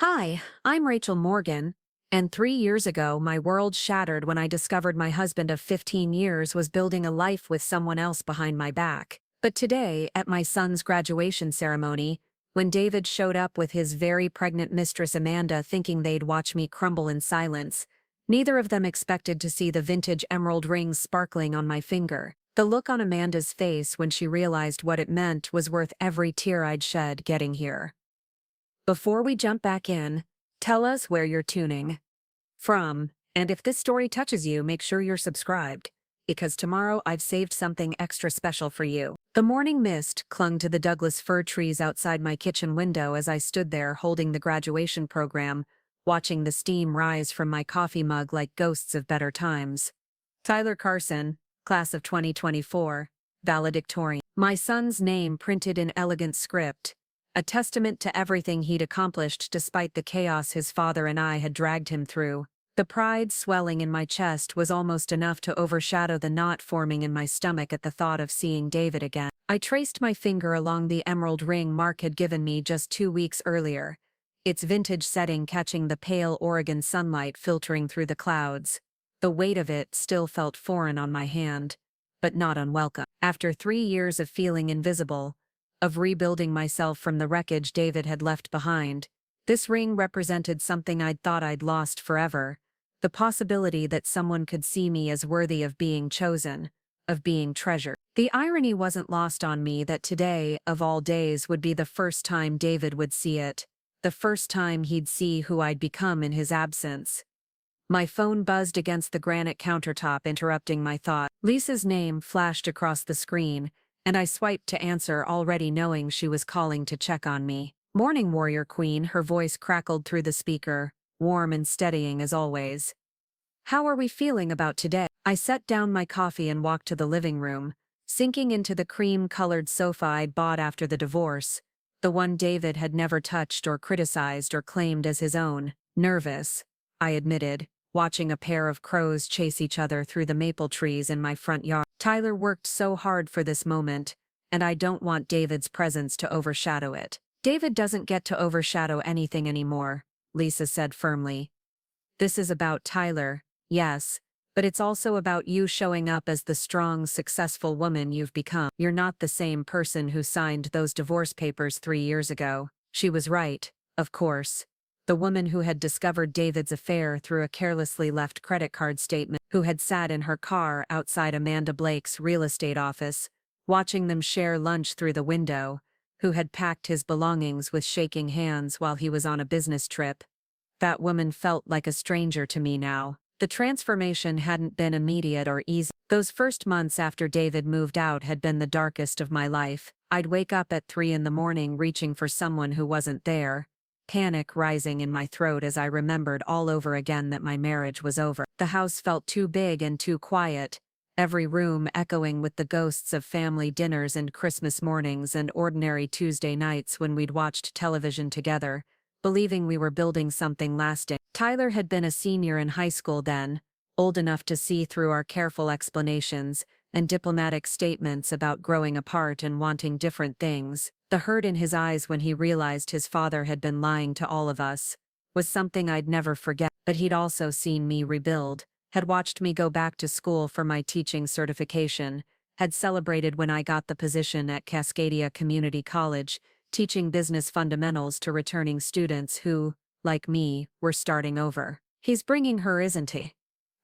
Hi, I'm Rachel Morgan, and 3 years ago my world shattered when I discovered my husband of 15 years was building a life with someone else behind my back. But today, at my son's graduation ceremony, when David showed up with his very pregnant mistress Amanda thinking they'd watch me crumble in silence, neither of them expected to see the vintage emerald rings sparkling on my finger. The look on Amanda's face when she realized what it meant was worth every tear I'd shed getting here. Before we jump back in, tell us where you're tuning from, and if this story touches you, make sure you're subscribed, because tomorrow I've saved something extra special for you. The morning mist clung to the Douglas fir trees outside my kitchen window as I stood there holding the graduation program, watching the steam rise from my coffee mug like ghosts of better times. Tyler Carson, class of 2024, valedictorian. My son's name printed in elegant script, a testament to everything he'd accomplished despite the chaos his father and I had dragged him through. The pride swelling in my chest was almost enough to overshadow the knot forming in my stomach at the thought of seeing David again. I traced my finger along the emerald ring Mark had given me just 2 weeks earlier, its vintage setting catching the pale Oregon sunlight filtering through the clouds. The weight of it still felt foreign on my hand, but not unwelcome. After 3 years of feeling invisible, of rebuilding myself from the wreckage David had left behind, this ring represented something I'd thought I'd lost forever, the possibility that someone could see me as worthy of being chosen, of being treasured. The irony wasn't lost on me that today, of all days, would be the first time David would see it, the first time he'd see who I'd become in his absence. My phone buzzed against the granite countertop, interrupting my thought. Lisa's name flashed across the screen, and I swiped to answer, already knowing she was calling to check on me. "Morning, warrior queen," her voice crackled through the speaker, warm and steadying as always. "How are we feeling about today?" I set down my coffee and walked to the living room, sinking into the cream-colored sofa I'd bought after the divorce, the one David had never touched or criticized or claimed as his own. Nervous, I admitted, watching a pair of crows chase each other through the maple trees in my front yard. Tyler worked so hard for this moment, and I don't want David's presence to overshadow it. "David doesn't get to overshadow anything anymore," Lisa said firmly. "This is about Tyler, yes, but it's also about you showing up as the strong, successful woman you've become. You're not the same person who signed those divorce papers 3 years ago." She was right, of course. The woman who had discovered David's affair through a carelessly left credit card statement, who had sat in her car outside Amanda Blake's real estate office, watching them share lunch through the window, who had packed his belongings with shaking hands while he was on a business trip. That woman felt like a stranger to me now. The transformation hadn't been immediate or easy. Those first months after David moved out had been the darkest of my life. I'd wake up at 3 in the morning reaching for someone who wasn't there, panic rising in my throat as I remembered all over again that my marriage was over. The house felt too big and too quiet, every room echoing with the ghosts of family dinners and Christmas mornings and ordinary Tuesday nights when we'd watched television together, believing we were building something lasting. Tyler had been a senior in high school then, old enough to see through our careful explanations and diplomatic statements about growing apart and wanting different things. The hurt in his eyes when he realized his father had been lying to all of us was something I'd never forget. But he'd also seen me rebuild, had watched me go back to school for my teaching certification, had celebrated when I got the position at Cascadia Community College, teaching business fundamentals to returning students who, like me, were starting over. "He's bringing her, isn't he?"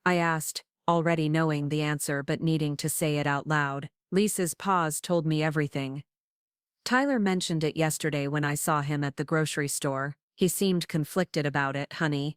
I asked, already knowing the answer but needing to say it out loud. Lisa's pause told me everything. "Tyler mentioned it yesterday when I saw him at the grocery store. He seemed conflicted about it, honey.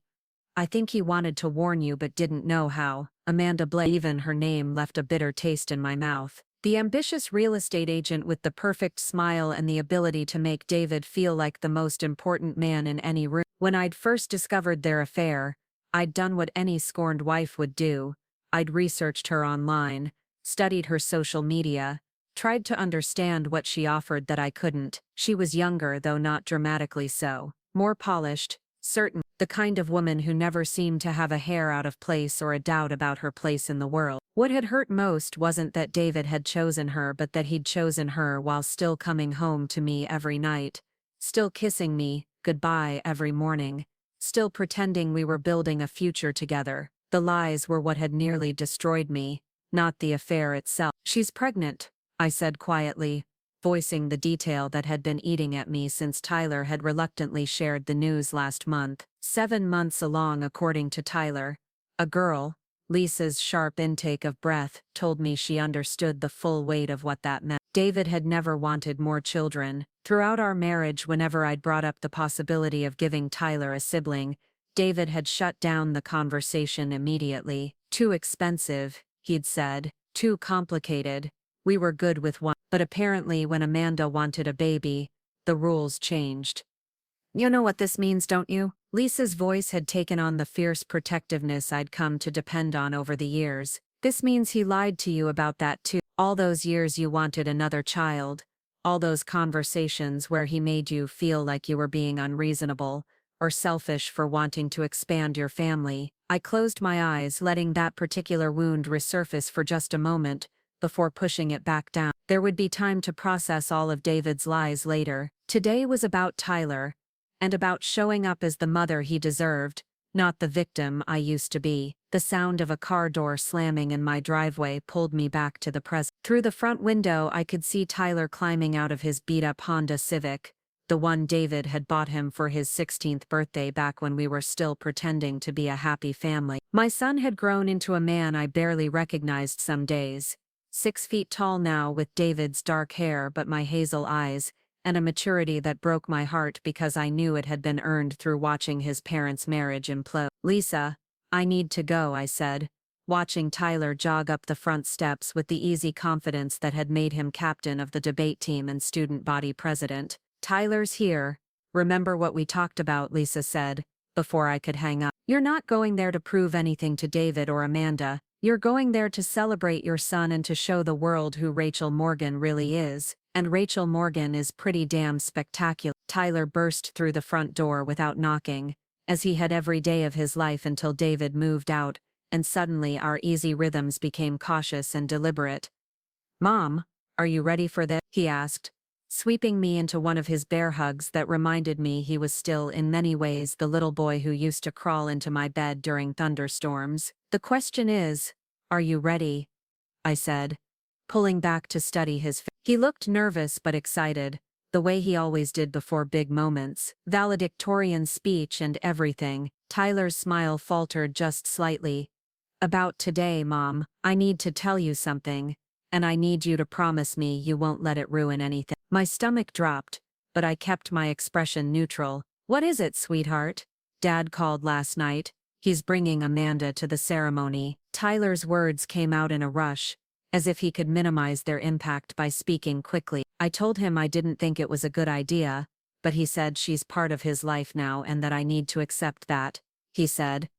I think he wanted to warn you but didn't know how." Amanda Blake, even her name left a bitter taste in my mouth. The ambitious real estate agent with the perfect smile and the ability to make David feel like the most important man in any room. When I'd first discovered their affair, I'd done what any scorned wife would do. I'd researched her online, studied her social media, tried to understand what she offered that I couldn't. She was younger, though not dramatically so. More polished, certain, the kind of woman who never seemed to have a hair out of place or a doubt about her place in the world. What had hurt most wasn't that David had chosen her, but that he'd chosen her while still coming home to me every night, still kissing me, goodbye every morning, still pretending we were building a future together. The lies were what had nearly destroyed me, not the affair itself. "She's pregnant," I said quietly, voicing the detail that had been eating at me since Tyler had reluctantly shared the news last month. 7 months along according to Tyler. A girl. Lisa's sharp intake of breath told me she understood the full weight of what that meant. David had never wanted more children. Throughout our marriage, whenever I'd brought up the possibility of giving Tyler a sibling, David had shut down the conversation immediately. "Too expensive," he'd said. "Too complicated. We were good with one." But apparently when Amanda wanted a baby, the rules changed. "You know what this means, don't you?" Lisa's voice had taken on the fierce protectiveness I'd come to depend on over the years. "This means he lied to you about that too. All those years you wanted another child. All those conversations where he made you feel like you were being unreasonable or selfish for wanting to expand your family." I closed my eyes, letting that particular wound resurface for just a moment, before pushing it back down. There would be time to process all of David's lies later. Today was about Tyler, and about showing up as the mother he deserved, not the victim I used to be. The sound of a car door slamming in my driveway pulled me back to the present. Through the front window I could see Tyler climbing out of his beat-up Honda Civic, the one David had bought him for his 16th birthday back when we were still pretending to be a happy family. My son had grown into a man I barely recognized some days. 6 feet tall now, with David's dark hair but my hazel eyes, and a maturity that broke my heart because I knew it had been earned through watching his parents' marriage implode. "Lisa, I need to go," I said, watching Tyler jog up the front steps with the easy confidence that had made him captain of the debate team and student body president. "Tyler's here. Remember what we talked about," Lisa said, before I could hang up. "You're not going there to prove anything to David or Amanda. You're going there to celebrate your son and to show the world who Rachel Morgan really is. And Rachel Morgan is pretty damn spectacular." Tyler burst through the front door without knocking, as he had every day of his life until David moved out, and suddenly our easy rhythms became cautious and deliberate. "Mom, are you ready for this?" he asked, sweeping me into one of his bear hugs that reminded me he was still in many ways the little boy who used to crawl into my bed during thunderstorms. "The question is, are you ready?" I said, pulling back to study his face. He looked nervous but excited, the way he always did before big moments. Valedictorian speech and everything. Tyler's smile faltered just slightly. "About today, Mom, I need to tell you something, and I need you to promise me you won't let it ruin anything." My stomach dropped, but I kept my expression neutral. "What is it, sweetheart?" "Dad called last night. He's bringing Amanda to the ceremony." Tyler's words came out in a rush, as if he could minimize their impact by speaking quickly. I told him I didn't think it was a good idea, but he said she's part of his life now and that I need to accept that. He said,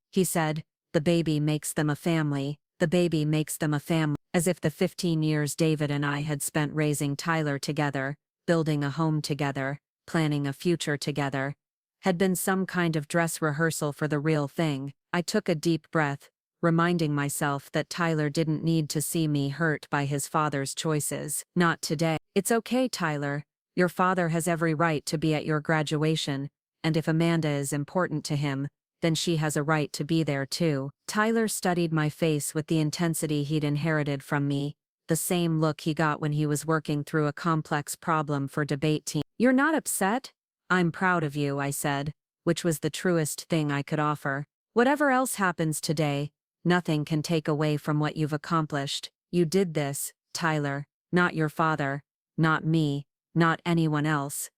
"The baby makes them a family. The baby makes them a family." As if the 15 years David and I had spent raising Tyler together, building a home together, planning a future together, had been some kind of dress rehearsal for the real thing. I took a deep breath, reminding myself that Tyler didn't need to see me hurt by his father's choices. "Not today." "It's okay, Tyler. Your father has every right to be at your graduation, and if Amanda is important to him, then she has a right to be there too." Tyler studied my face with the intensity he'd inherited from me, the same look he got when he was working through a complex problem for debate team. "You're not upset?" "I'm proud of you," I said, which was the truest thing I could offer. "Whatever else happens today, nothing can take away from what you've accomplished. You did this, Tyler, not your father, not me, not anyone else.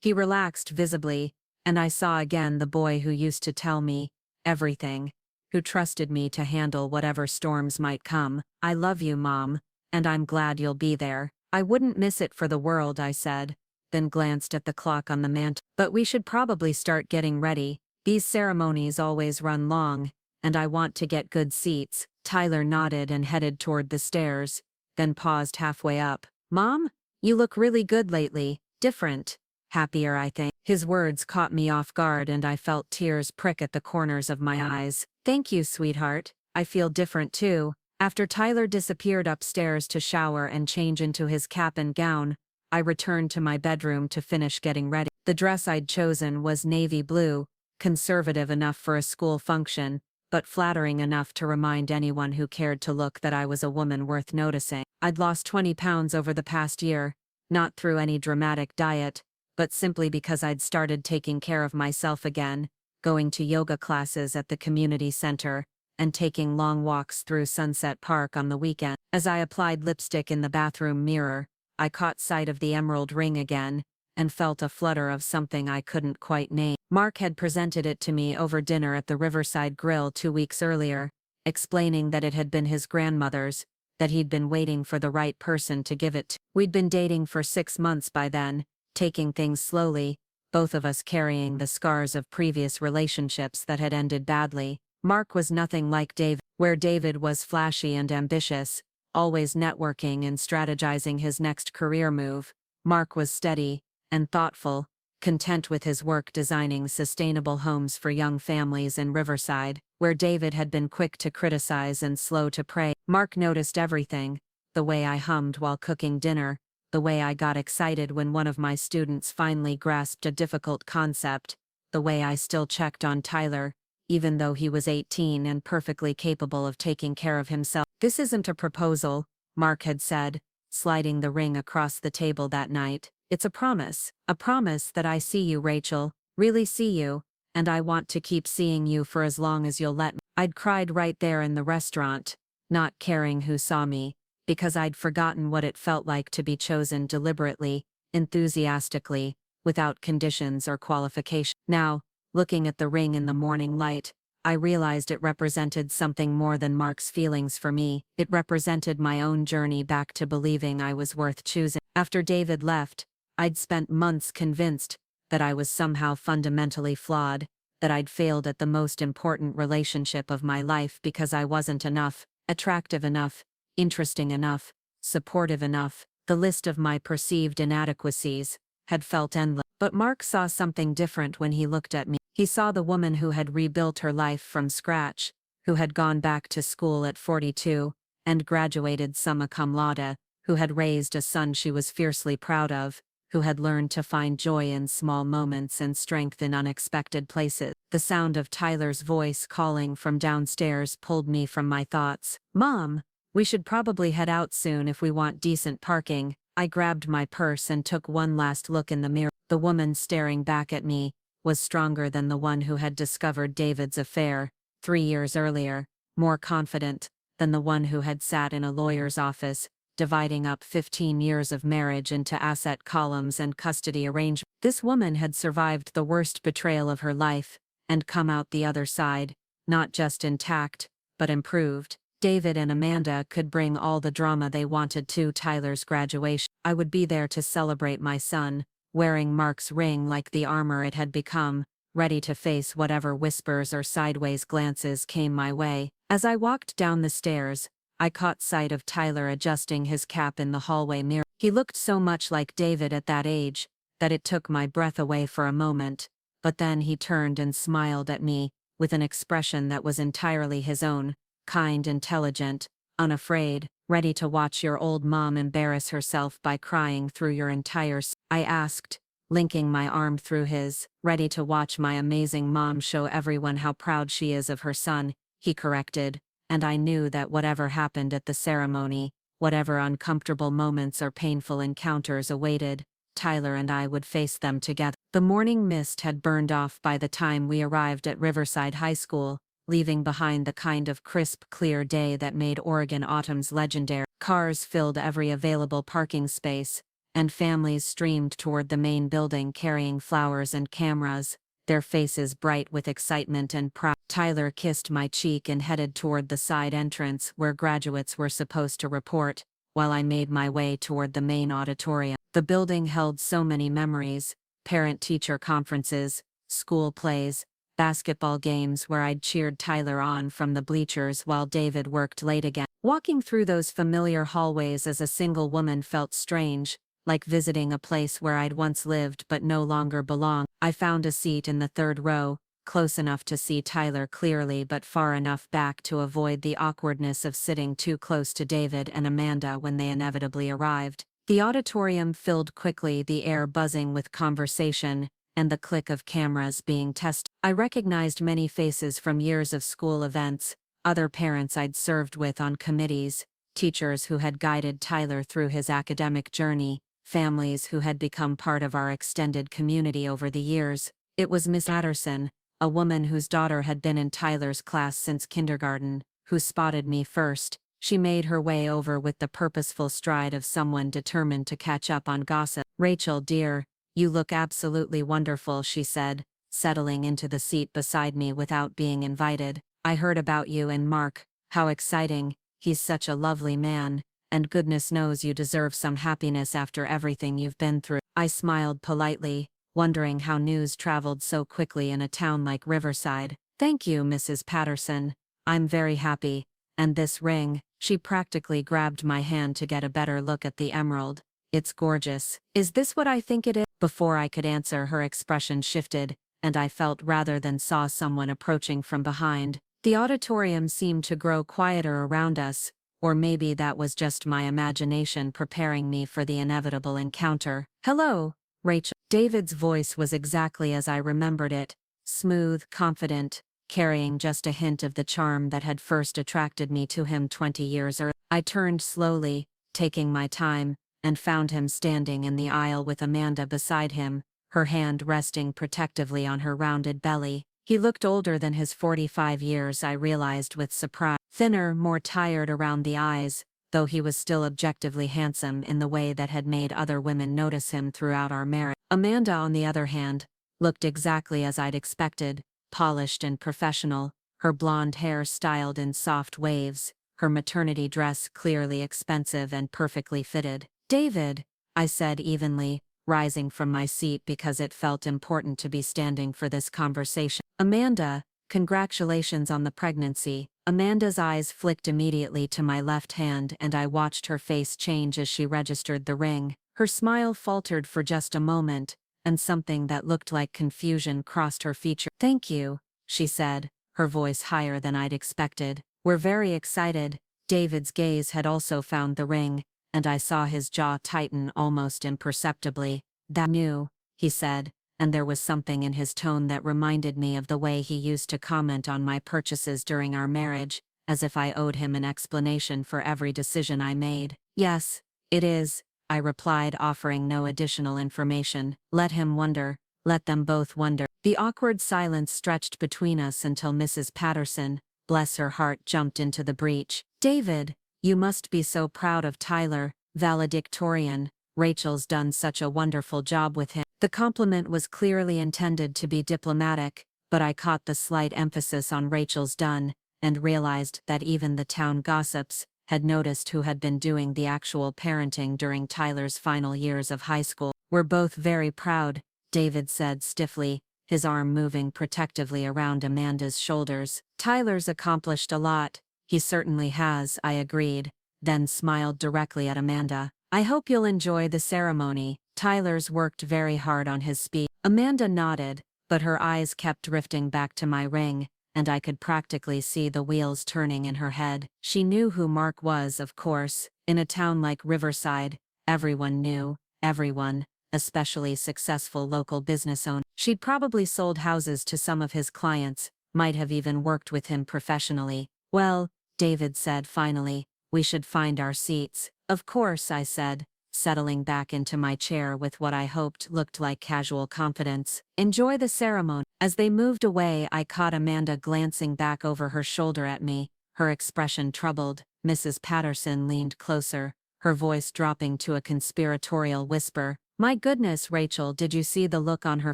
He relaxed visibly, and I saw again the boy who used to tell me everything, who trusted me to handle whatever storms might come. "I love you, Mom, and I'm glad you'll be there." "I wouldn't miss it for the world," I said, then glanced at the clock on the mantel. "But we should probably start getting ready. These ceremonies always run long, and I want to get good seats." Tyler nodded and headed toward the stairs, then paused halfway up. "Mom, you look really good lately. Different. Happier, I think." His words caught me off guard and I felt tears prick at the corners of my eyes. "Thank you, sweetheart. I feel different too." After Tyler disappeared upstairs to shower and change into his cap and gown, I returned to my bedroom to finish getting ready. The dress I'd chosen was navy blue, conservative enough for a school function, but flattering enough to remind anyone who cared to look that I was a woman worth noticing. I'd lost 20 pounds over the past year, not through any dramatic diet, but simply because I'd started taking care of myself again, going to yoga classes at the community center, and taking long walks through Sunset Park on the weekend. As I applied lipstick in the bathroom mirror, I caught sight of the emerald ring again, and felt a flutter of something I couldn't quite name. Mark had presented it to me over dinner at the Riverside Grill 2 weeks earlier, explaining that it had been his grandmother's, that he'd been waiting for the right person to give it to. We'd been dating for 6 months by then, taking things slowly, both of us carrying the scars of previous relationships that had ended badly. Mark was nothing like David, where David was flashy and ambitious, always networking and strategizing his next career move. Mark was steady and thoughtful, content with his work designing sustainable homes for young families in Riverside, where David had been quick to criticize and slow to praise. Mark noticed everything: the way I hummed while cooking dinner, the way I got excited when one of my students finally grasped a difficult concept, the way I still checked on Tyler, even though he was 18 and perfectly capable of taking care of himself. "This isn't a proposal," Mark had said, sliding the ring across the table that night. "It's a promise that I see you, Rachel, really see you, and I want to keep seeing you for as long as you'll let me." I'd cried right there in the restaurant, not caring who saw me, because I'd forgotten what it felt like to be chosen deliberately, enthusiastically, without conditions or qualification. Now, looking at the ring in the morning light, I realized it represented something more than Mark's feelings for me. It represented my own journey back to believing I was worth choosing. After David left, I'd spent months convinced that I was somehow fundamentally flawed, that I'd failed at the most important relationship of my life because I wasn't enough, attractive enough, interesting enough, supportive enough. The list of my perceived inadequacies had felt endless. But Mark saw something different when he looked at me. He saw the woman who had rebuilt her life from scratch, who had gone back to school at 42, and graduated summa cum laude, who had raised a son she was fiercely proud of, who had learned to find joy in small moments and strength in unexpected places. The sound of Tyler's voice calling from downstairs pulled me from my thoughts. "Mom, we should probably head out soon if we want decent parking." I grabbed my purse and took one last look in the mirror. The woman staring back at me was stronger than the one who had discovered David's affair 3 years earlier, more confident than the one who had sat in a lawyer's office, dividing up 15 years of marriage into asset columns and custody arrangements. This woman had survived the worst betrayal of her life, and come out the other side, not just intact, but improved. David and Amanda could bring all the drama they wanted to Tyler's graduation. I would be there to celebrate my son, wearing Mark's ring like the armor it had become, ready to face whatever whispers or sideways glances came my way. As I walked down the stairs, I caught sight of Tyler adjusting his cap in the hallway mirror. He looked so much like David at that age that it took my breath away for a moment, but then he turned and smiled at me, with an expression that was entirely his own, kind, intelligent, unafraid. "Ready to watch your old mom embarrass herself by crying through your entire I asked, linking my arm through his. "Ready to watch my amazing mom show everyone how proud she is of her son," he corrected, and I knew that whatever happened at the ceremony, whatever uncomfortable moments or painful encounters awaited, Tyler and I would face them together. The morning mist had burned off by the time we arrived at Riverside High School, leaving behind the kind of crisp, clear day that made Oregon autumns legendary. Cars filled every available parking space, and families streamed toward the main building carrying flowers and cameras, their faces bright with excitement and pride. Tyler kissed my cheek and headed toward the side entrance where graduates were supposed to report, while I made my way toward the main auditorium. The building held so many memories: parent-teacher conferences, school plays, basketball games where I'd cheered Tyler on from the bleachers while David worked late again. Walking through those familiar hallways as a single woman felt strange, like visiting a place where I'd once lived but no longer belonged. I found a seat in the third row, close enough to see Tyler clearly but far enough back to avoid the awkwardness of sitting too close to David and Amanda when they inevitably arrived. The auditorium filled quickly, the air buzzing with conversation, and the click of cameras being tested. I recognized many faces from years of school events, other parents I'd served with on committees, teachers who had guided Tyler through his academic journey, families who had become part of our extended community over the years. It was Miss Patterson, a woman whose daughter had been in Tyler's class since kindergarten, who spotted me first. She made her way over with the purposeful stride of someone determined to catch up on gossip. "Rachel, dear, you look absolutely wonderful," she said, settling into the seat beside me without being invited. "I heard about you and Mark. How exciting. He's such a lovely man, and goodness knows you deserve some happiness after everything you've been through." I smiled politely, wondering how news traveled so quickly in a town like Riverside. "Thank you, Mrs. Patterson. I'm very happy. And this ring," she practically grabbed my hand to get a better look at the emerald. "It's gorgeous. Is this what I think it is?" Before I could answer, her expression shifted, and I felt rather than saw someone approaching from behind. The auditorium seemed to grow quieter around us, or maybe that was just my imagination preparing me for the inevitable encounter. "Hello, Rachel." David's voice was exactly as I remembered it, smooth, confident, carrying just a hint of the charm that had first attracted me to him 20 years earlier. I turned slowly, taking my time, and found him standing in the aisle with Amanda beside him, her hand resting protectively on her rounded belly. He looked older than his 45 years, I realized with surprise. Thinner, more tired around the eyes, though he was still objectively handsome in the way that had made other women notice him throughout our marriage. Amanda, on the other hand, looked exactly as I'd expected, polished and professional, her blonde hair styled in soft waves, her maternity dress clearly expensive and perfectly fitted. "David," I said evenly, rising from my seat because it felt important to be standing for this conversation. "Amanda, congratulations on the pregnancy." Amanda's eyes flicked immediately to my left hand, and I watched her face change as she registered the ring. Her smile faltered for just a moment, and something that looked like confusion crossed her features. "Thank you," she said, her voice higher than I'd expected. "We're very excited." David's gaze had also found the ring, and I saw his jaw tighten almost imperceptibly. "That new," he said, and there was something in his tone that reminded me of the way he used to comment on my purchases during our marriage, as if I owed him an explanation for every decision I made. "Yes, it is," I replied, offering no additional information. Let him wonder. Let them both wonder. The awkward silence stretched between us until Mrs. Patterson, bless her heart, jumped into the breach. "David, you must be so proud of Tyler, valedictorian. Rachel's done such a wonderful job with him." The compliment was clearly intended to be diplomatic, but I caught the slight emphasis on Rachel's done, and realized that even the town gossips had noticed who had been doing the actual parenting during Tyler's final years of high school. "We're both very proud," David said stiffly, his arm moving protectively around Amanda's shoulders. "Tyler's accomplished a lot." "He certainly has," I agreed, then smiled directly at Amanda. "I hope you'll enjoy the ceremony. Tyler's worked very hard on his speech." Amanda nodded, but her eyes kept drifting back to my ring, and I could practically see the wheels turning in her head. She knew who Mark was, of course. In a town like Riverside, everyone knew everyone, especially successful local business owners. She'd probably sold houses to some of his clients, might have even worked with him professionally. "Well," David said finally, "we should find our seats." "Of course," I said, settling back into my chair with what I hoped looked like casual confidence. "Enjoy the ceremony." As they moved away, I caught Amanda glancing back over her shoulder at me, her expression troubled. Mrs. Patterson leaned closer, her voice dropping to a conspiratorial whisper. "My goodness, Rachel, did you see the look on her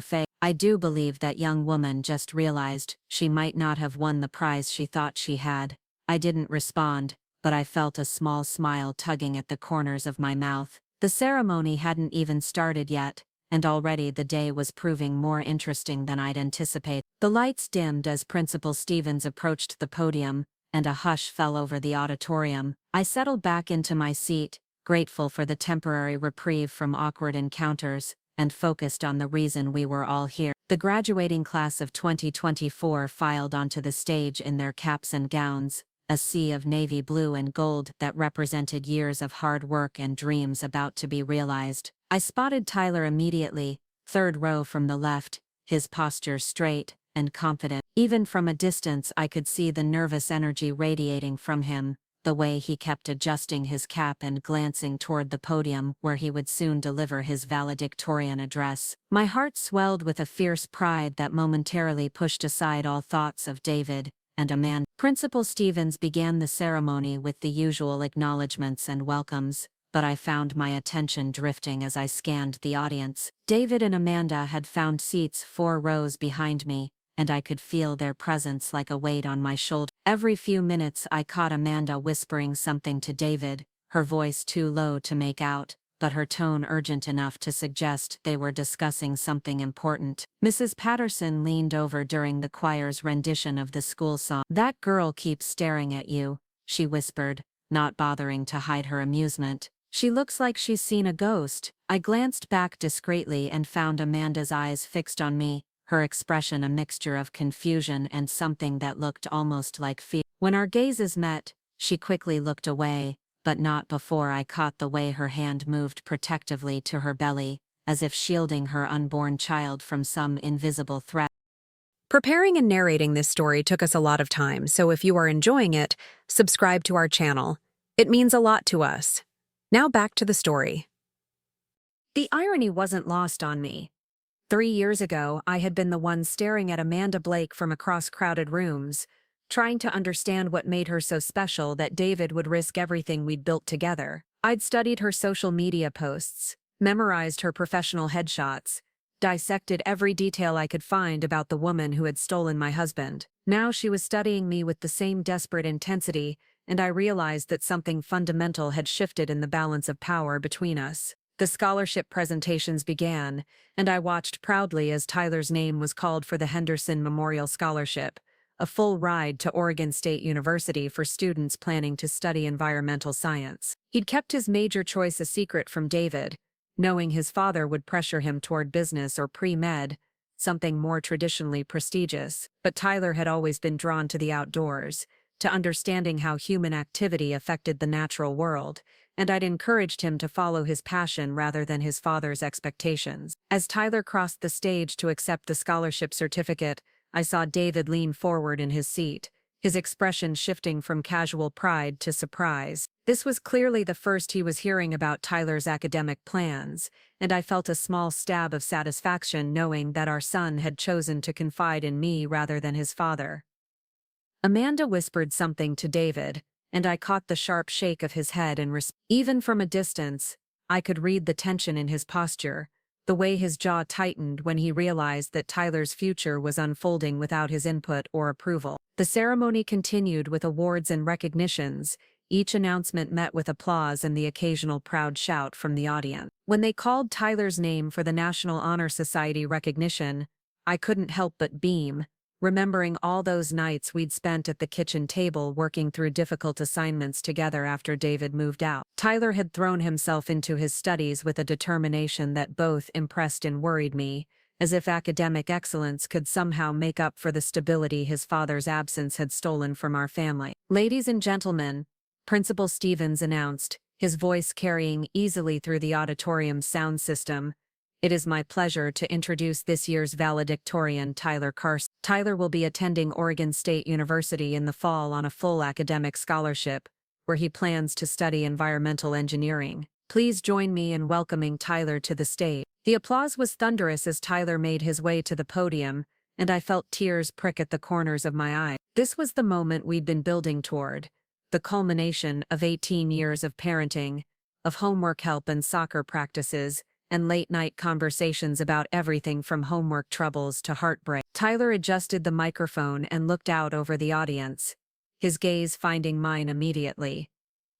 face?" I do believe that young woman just realized she might not have won the prize she thought she had. I didn't respond, but I felt a small smile tugging at the corners of my mouth. The ceremony hadn't even started yet, and already the day was proving more interesting than I'd anticipated. The lights dimmed as Principal Stevens approached the podium, and a hush fell over the auditorium. I settled back into my seat, grateful for the temporary reprieve from awkward encounters, and focused on the reason we were all here. The graduating class of 2024 filed onto the stage in their caps and gowns, a sea of navy blue and gold that represented years of hard work and dreams about to be realized. I spotted Tyler immediately, third row from the left, his posture straight and confident. Even from a distance I could see the nervous energy radiating from him, the way he kept adjusting his cap and glancing toward the podium where he would soon deliver his valedictorian address. My heart swelled with a fierce pride that momentarily pushed aside all thoughts of David and Amanda. Principal Stevens began the ceremony with the usual acknowledgments and welcomes, but I found my attention drifting as I scanned the audience. David and Amanda had found seats 4 rows behind me, and I could feel their presence like a weight on my shoulder. Every few minutes I caught Amanda whispering something to David, her voice too low to make out, but her tone urgent enough to suggest they were discussing something important. Mrs. Patterson leaned over during the choir's rendition of the school song. "That girl keeps staring at you," she whispered, not bothering to hide her amusement. "She looks like she's seen a ghost." I glanced back discreetly and found Amanda's eyes fixed on me, her expression a mixture of confusion and something that looked almost like fear. When our gazes met, she quickly looked away, but not before I caught the way her hand moved protectively to her belly, as if shielding her unborn child from some invisible threat. Preparing and narrating this story took us a lot of time, so if you are enjoying it, subscribe to our channel. It means a lot to us. Now back to the story. The irony wasn't lost on me. 3 years ago, I had been the one staring at Amanda Blake from across crowded rooms, trying to understand what made her so special that David would risk everything we'd built together. I'd studied her social media posts, memorized her professional headshots, dissected every detail I could find about the woman who had stolen my husband. Now she was studying me with the same desperate intensity, and I realized that something fundamental had shifted in the balance of power between us. The scholarship presentations began, and I watched proudly as Tyler's name was called for the Henderson Memorial Scholarship, a full ride to Oregon State University for students planning to study environmental science. He'd kept his major choice a secret from David, knowing his father would pressure him toward business or pre-med, something more traditionally prestigious. But Tyler had always been drawn to the outdoors, to understanding how human activity affected the natural world, and I'd encouraged him to follow his passion rather than his father's expectations. As Tyler crossed the stage to accept the scholarship certificate, I saw David lean forward in his seat, his expression shifting from casual pride to surprise. This was clearly the first he was hearing about Tyler's academic plans, and I felt a small stab of satisfaction knowing that our son had chosen to confide in me rather than his father. Amanda whispered something to David, and I caught the sharp shake of his head and even from a distance, I could read the tension in his posture, the way his jaw tightened when he realized that Tyler's future was unfolding without his input or approval. The ceremony continued with awards and recognitions, each announcement met with applause and the occasional proud shout from the audience. When they called Tyler's name for the National Honor Society recognition, I couldn't help but beam, remembering all those nights we'd spent at the kitchen table working through difficult assignments together after David moved out. Tyler had thrown himself into his studies with a determination that both impressed and worried me, as if academic excellence could somehow make up for the stability his father's absence had stolen from our family. "Ladies and gentlemen," Principal Stevens announced, his voice carrying easily through the auditorium's sound system, "It is my pleasure to introduce this year's valedictorian, Tyler Carson. Tyler will be attending Oregon State University in the fall on a full academic scholarship, where he plans to study environmental engineering. Please join me in welcoming Tyler to the stage." The applause was thunderous as Tyler made his way to the podium, and I felt tears prick at the corners of my eyes. This was the moment we'd been building toward, the culmination of 18 years of parenting, of homework help and soccer practices, and late-night conversations about everything from homework troubles to heartbreak. Tyler adjusted the microphone and looked out over the audience, his gaze finding mine immediately.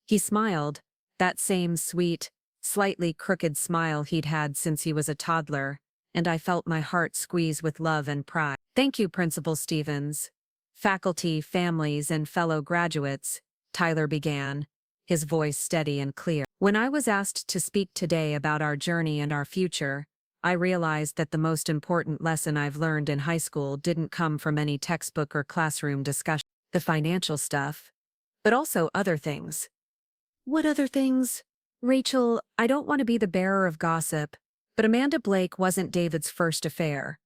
He smiled, that same sweet, slightly crooked smile he'd had since he was a toddler, and I felt my heart squeeze with love and pride. "Thank you, Principal Stevens. Faculty, families, and fellow graduates," Tyler began, his voice steady and clear. "When I was asked to speak today about our journey and our future, I realized that the most important lesson I've learned in high school didn't come from any textbook or classroom discussion. The financial stuff, but also other things. What other things? Rachel, I don't want to be the bearer of gossip, but Amanda Blake wasn't David's first affair.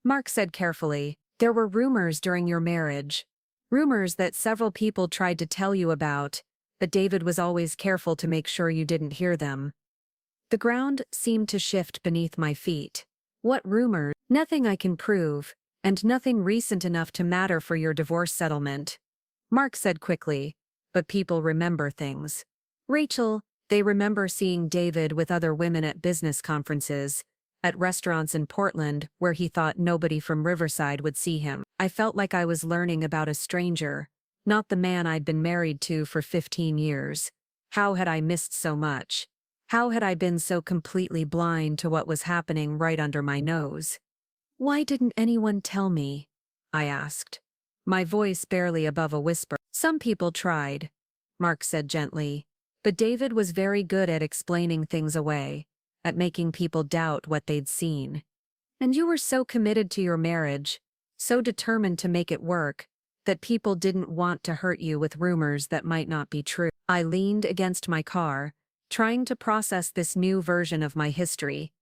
Mark said carefully, there were rumors during your marriage. Rumors that several people tried to tell you about, but David was always careful to make sure you didn't hear them. The ground seemed to shift beneath my feet. What rumors? Nothing I can prove, and nothing recent enough to matter for your divorce settlement. Mark said quickly, but people remember things. Rachel, they remember seeing David with other women at business conferences, at restaurants in Portland where he thought nobody from Riverside would see him. I felt like I was learning about a stranger, not the man I'd been married to for 15 years. How had I missed so much? How had I been so completely blind to what was happening right under my nose? Why didn't anyone tell me? I asked, my voice barely above a whisper. Some people tried, Mark said gently, but David was very good at explaining things away, at making people doubt what they'd seen. And you were so committed to your marriage, so determined to make it work, that people didn't want to hurt you with rumors that might not be true. I leaned against my car, trying to process this new version of my history.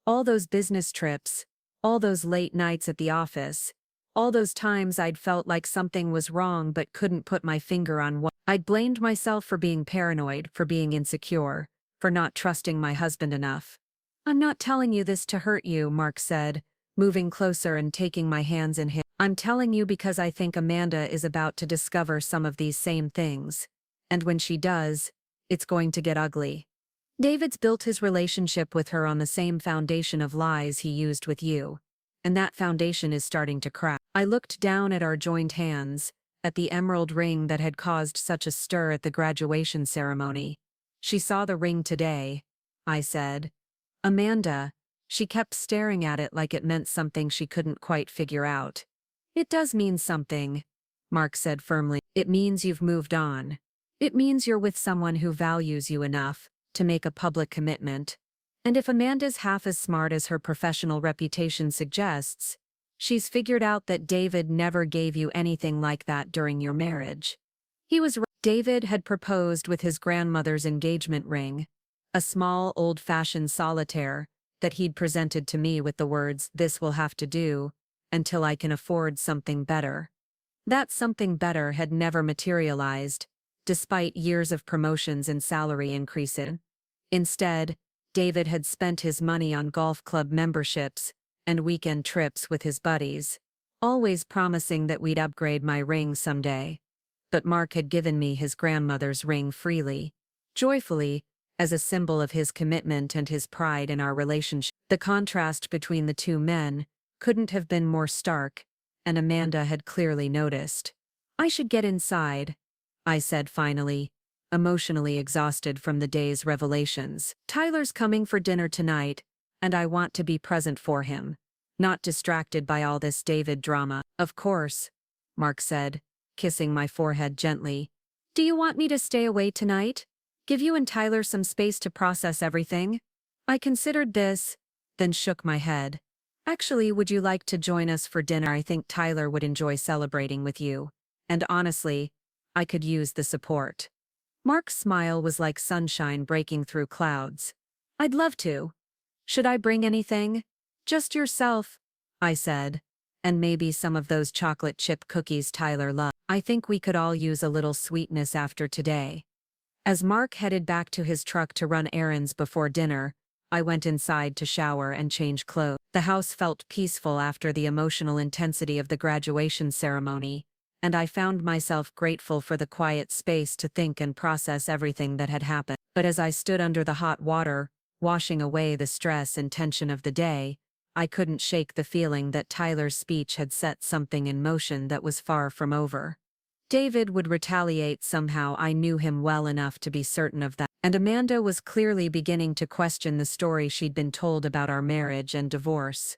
All those business trips, all those late nights at the office, all those times I'd felt like something was wrong but couldn't put my finger on what. I'd blamed myself for being paranoid, for being insecure, for not trusting my husband enough. I'm not telling you this to hurt you, Mark said, moving closer and taking my hands in his. I'm telling you because I think Amanda is about to discover some of these same things. And when she does, it's going to get ugly. David's built his relationship with her on the same foundation of lies he used with you. And that foundation is starting to crack. I looked down at our joined hands, at the emerald ring that had caused such a stir at the graduation ceremony. She saw the ring today, I said. Amanda, she kept staring at it like it meant something she couldn't quite figure out. It does mean something, Mark said firmly. It means you've moved on. It means you're with someone who values you enough to make a public commitment. And if Amanda's half as smart as her professional reputation suggests, she's figured out that David never gave you anything like that during your marriage. He was right. David had proposed with his grandmother's engagement ring, a small old-fashioned solitaire that he'd presented to me with the words, "This will have to do, until I can afford something better." That something better had never materialized, despite years of promotions and salary increases. Instead, David had spent his money on golf club memberships and weekend trips with his buddies, always promising that we'd upgrade my ring someday. But Mark had given me his grandmother's ring freely, joyfully, as a symbol of his commitment and his pride in our relationship. The contrast between the two men couldn't have been more stark, and Amanda had clearly noticed. I should get inside, I said finally, emotionally exhausted from the day's revelations. Tyler's coming for dinner tonight, and I want to be present for him, not distracted by all this David drama. Of course, Mark said, kissing my forehead gently. Do you want me to stay away tonight? Give you and Tyler some space to process everything? I considered this, then shook my head. Actually, would you like to join us for dinner? I think Tyler would enjoy celebrating with you. And honestly, I could use the support. Mark's smile was like sunshine breaking through clouds. I'd love to. Should I bring anything? Just yourself, I said. And maybe some of those chocolate chip cookies Tyler loved. I think we could all use a little sweetness after today. As Mark headed back to his truck to run errands before dinner, I went inside to shower and change clothes. The house felt peaceful after the emotional intensity of the graduation ceremony, and I found myself grateful for the quiet space to think and process everything that had happened. But as I stood under the hot water, washing away the stress and tension of the day, I couldn't shake the feeling that Tyler's speech had set something in motion that was far from over. David would retaliate somehow. I knew him well enough to be certain of that. And Amanda was clearly beginning to question the story she'd been told about our marriage and divorce.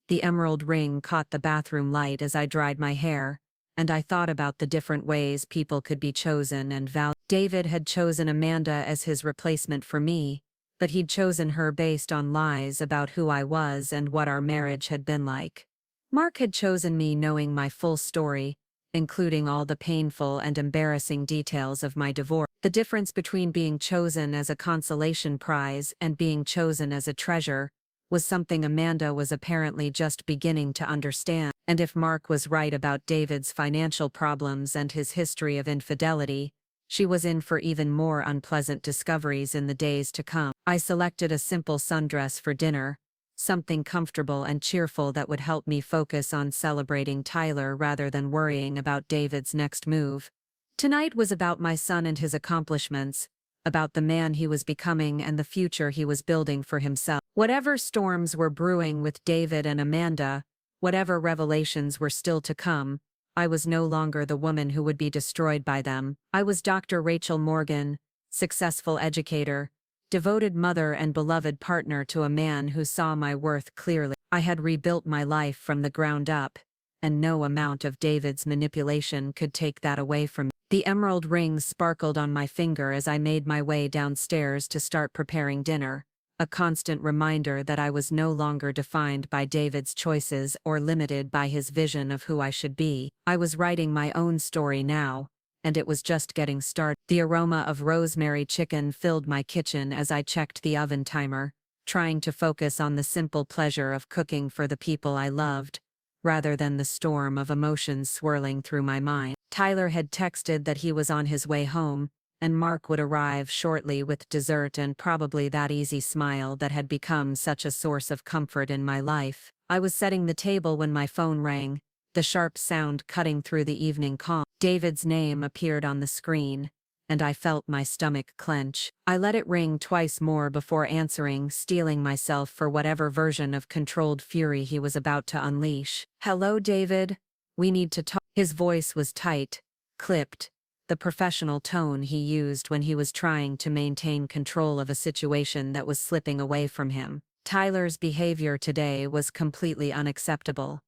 The emerald ring caught the bathroom light as I dried my hair, and I thought about the different ways people could be chosen and valued. David had chosen Amanda as his replacement for me, but he'd chosen her based on lies about who I was and what our marriage had been like. Mark had chosen me knowing my full story, including all the painful and embarrassing details of my divorce. The difference between being chosen as a consolation prize and being chosen as a treasure was something Amanda was apparently just beginning to understand. And if Mark was right about David's financial problems and his history of infidelity, she was in for even more unpleasant discoveries in the days to come. I selected a simple sundress for dinner, something comfortable and cheerful that would help me focus on celebrating Tyler rather than worrying about David's next move. Tonight was about my son and his accomplishments, about the man he was becoming and the future he was building for himself. Whatever storms were brewing with David and Amanda, whatever revelations were still to come, I was no longer the woman who would be destroyed by them. I was Dr. Rachel Morgan, successful educator, devoted mother and beloved partner to a man who saw my worth clearly. I had rebuilt my life from the ground up, and no amount of David's manipulation could take that away from me. The emerald rings sparkled on my finger as I made my way downstairs to start preparing dinner, a constant reminder that I was no longer defined by David's choices or limited by his vision of who I should be. I was writing my own story now, and it was just getting started. The aroma of rosemary chicken filled my kitchen as I checked the oven timer, trying to focus on the simple pleasure of cooking for the people I loved, rather than the storm of emotions swirling through my mind. Tyler had texted that he was on his way home, and Mark would arrive shortly with dessert and probably that easy smile that had become such a source of comfort in my life. I was setting the table when my phone rang, the sharp sound cutting through the evening calm. David's name appeared on the screen, and I felt my stomach clench. I let it ring twice more before answering, steeling myself for whatever version of controlled fury he was about to unleash. "Hello, David. We need to talk." His voice was tight, clipped, the professional tone he used when he was trying to maintain control of a situation that was slipping away from him. Tyler's behavior today was completely unacceptable.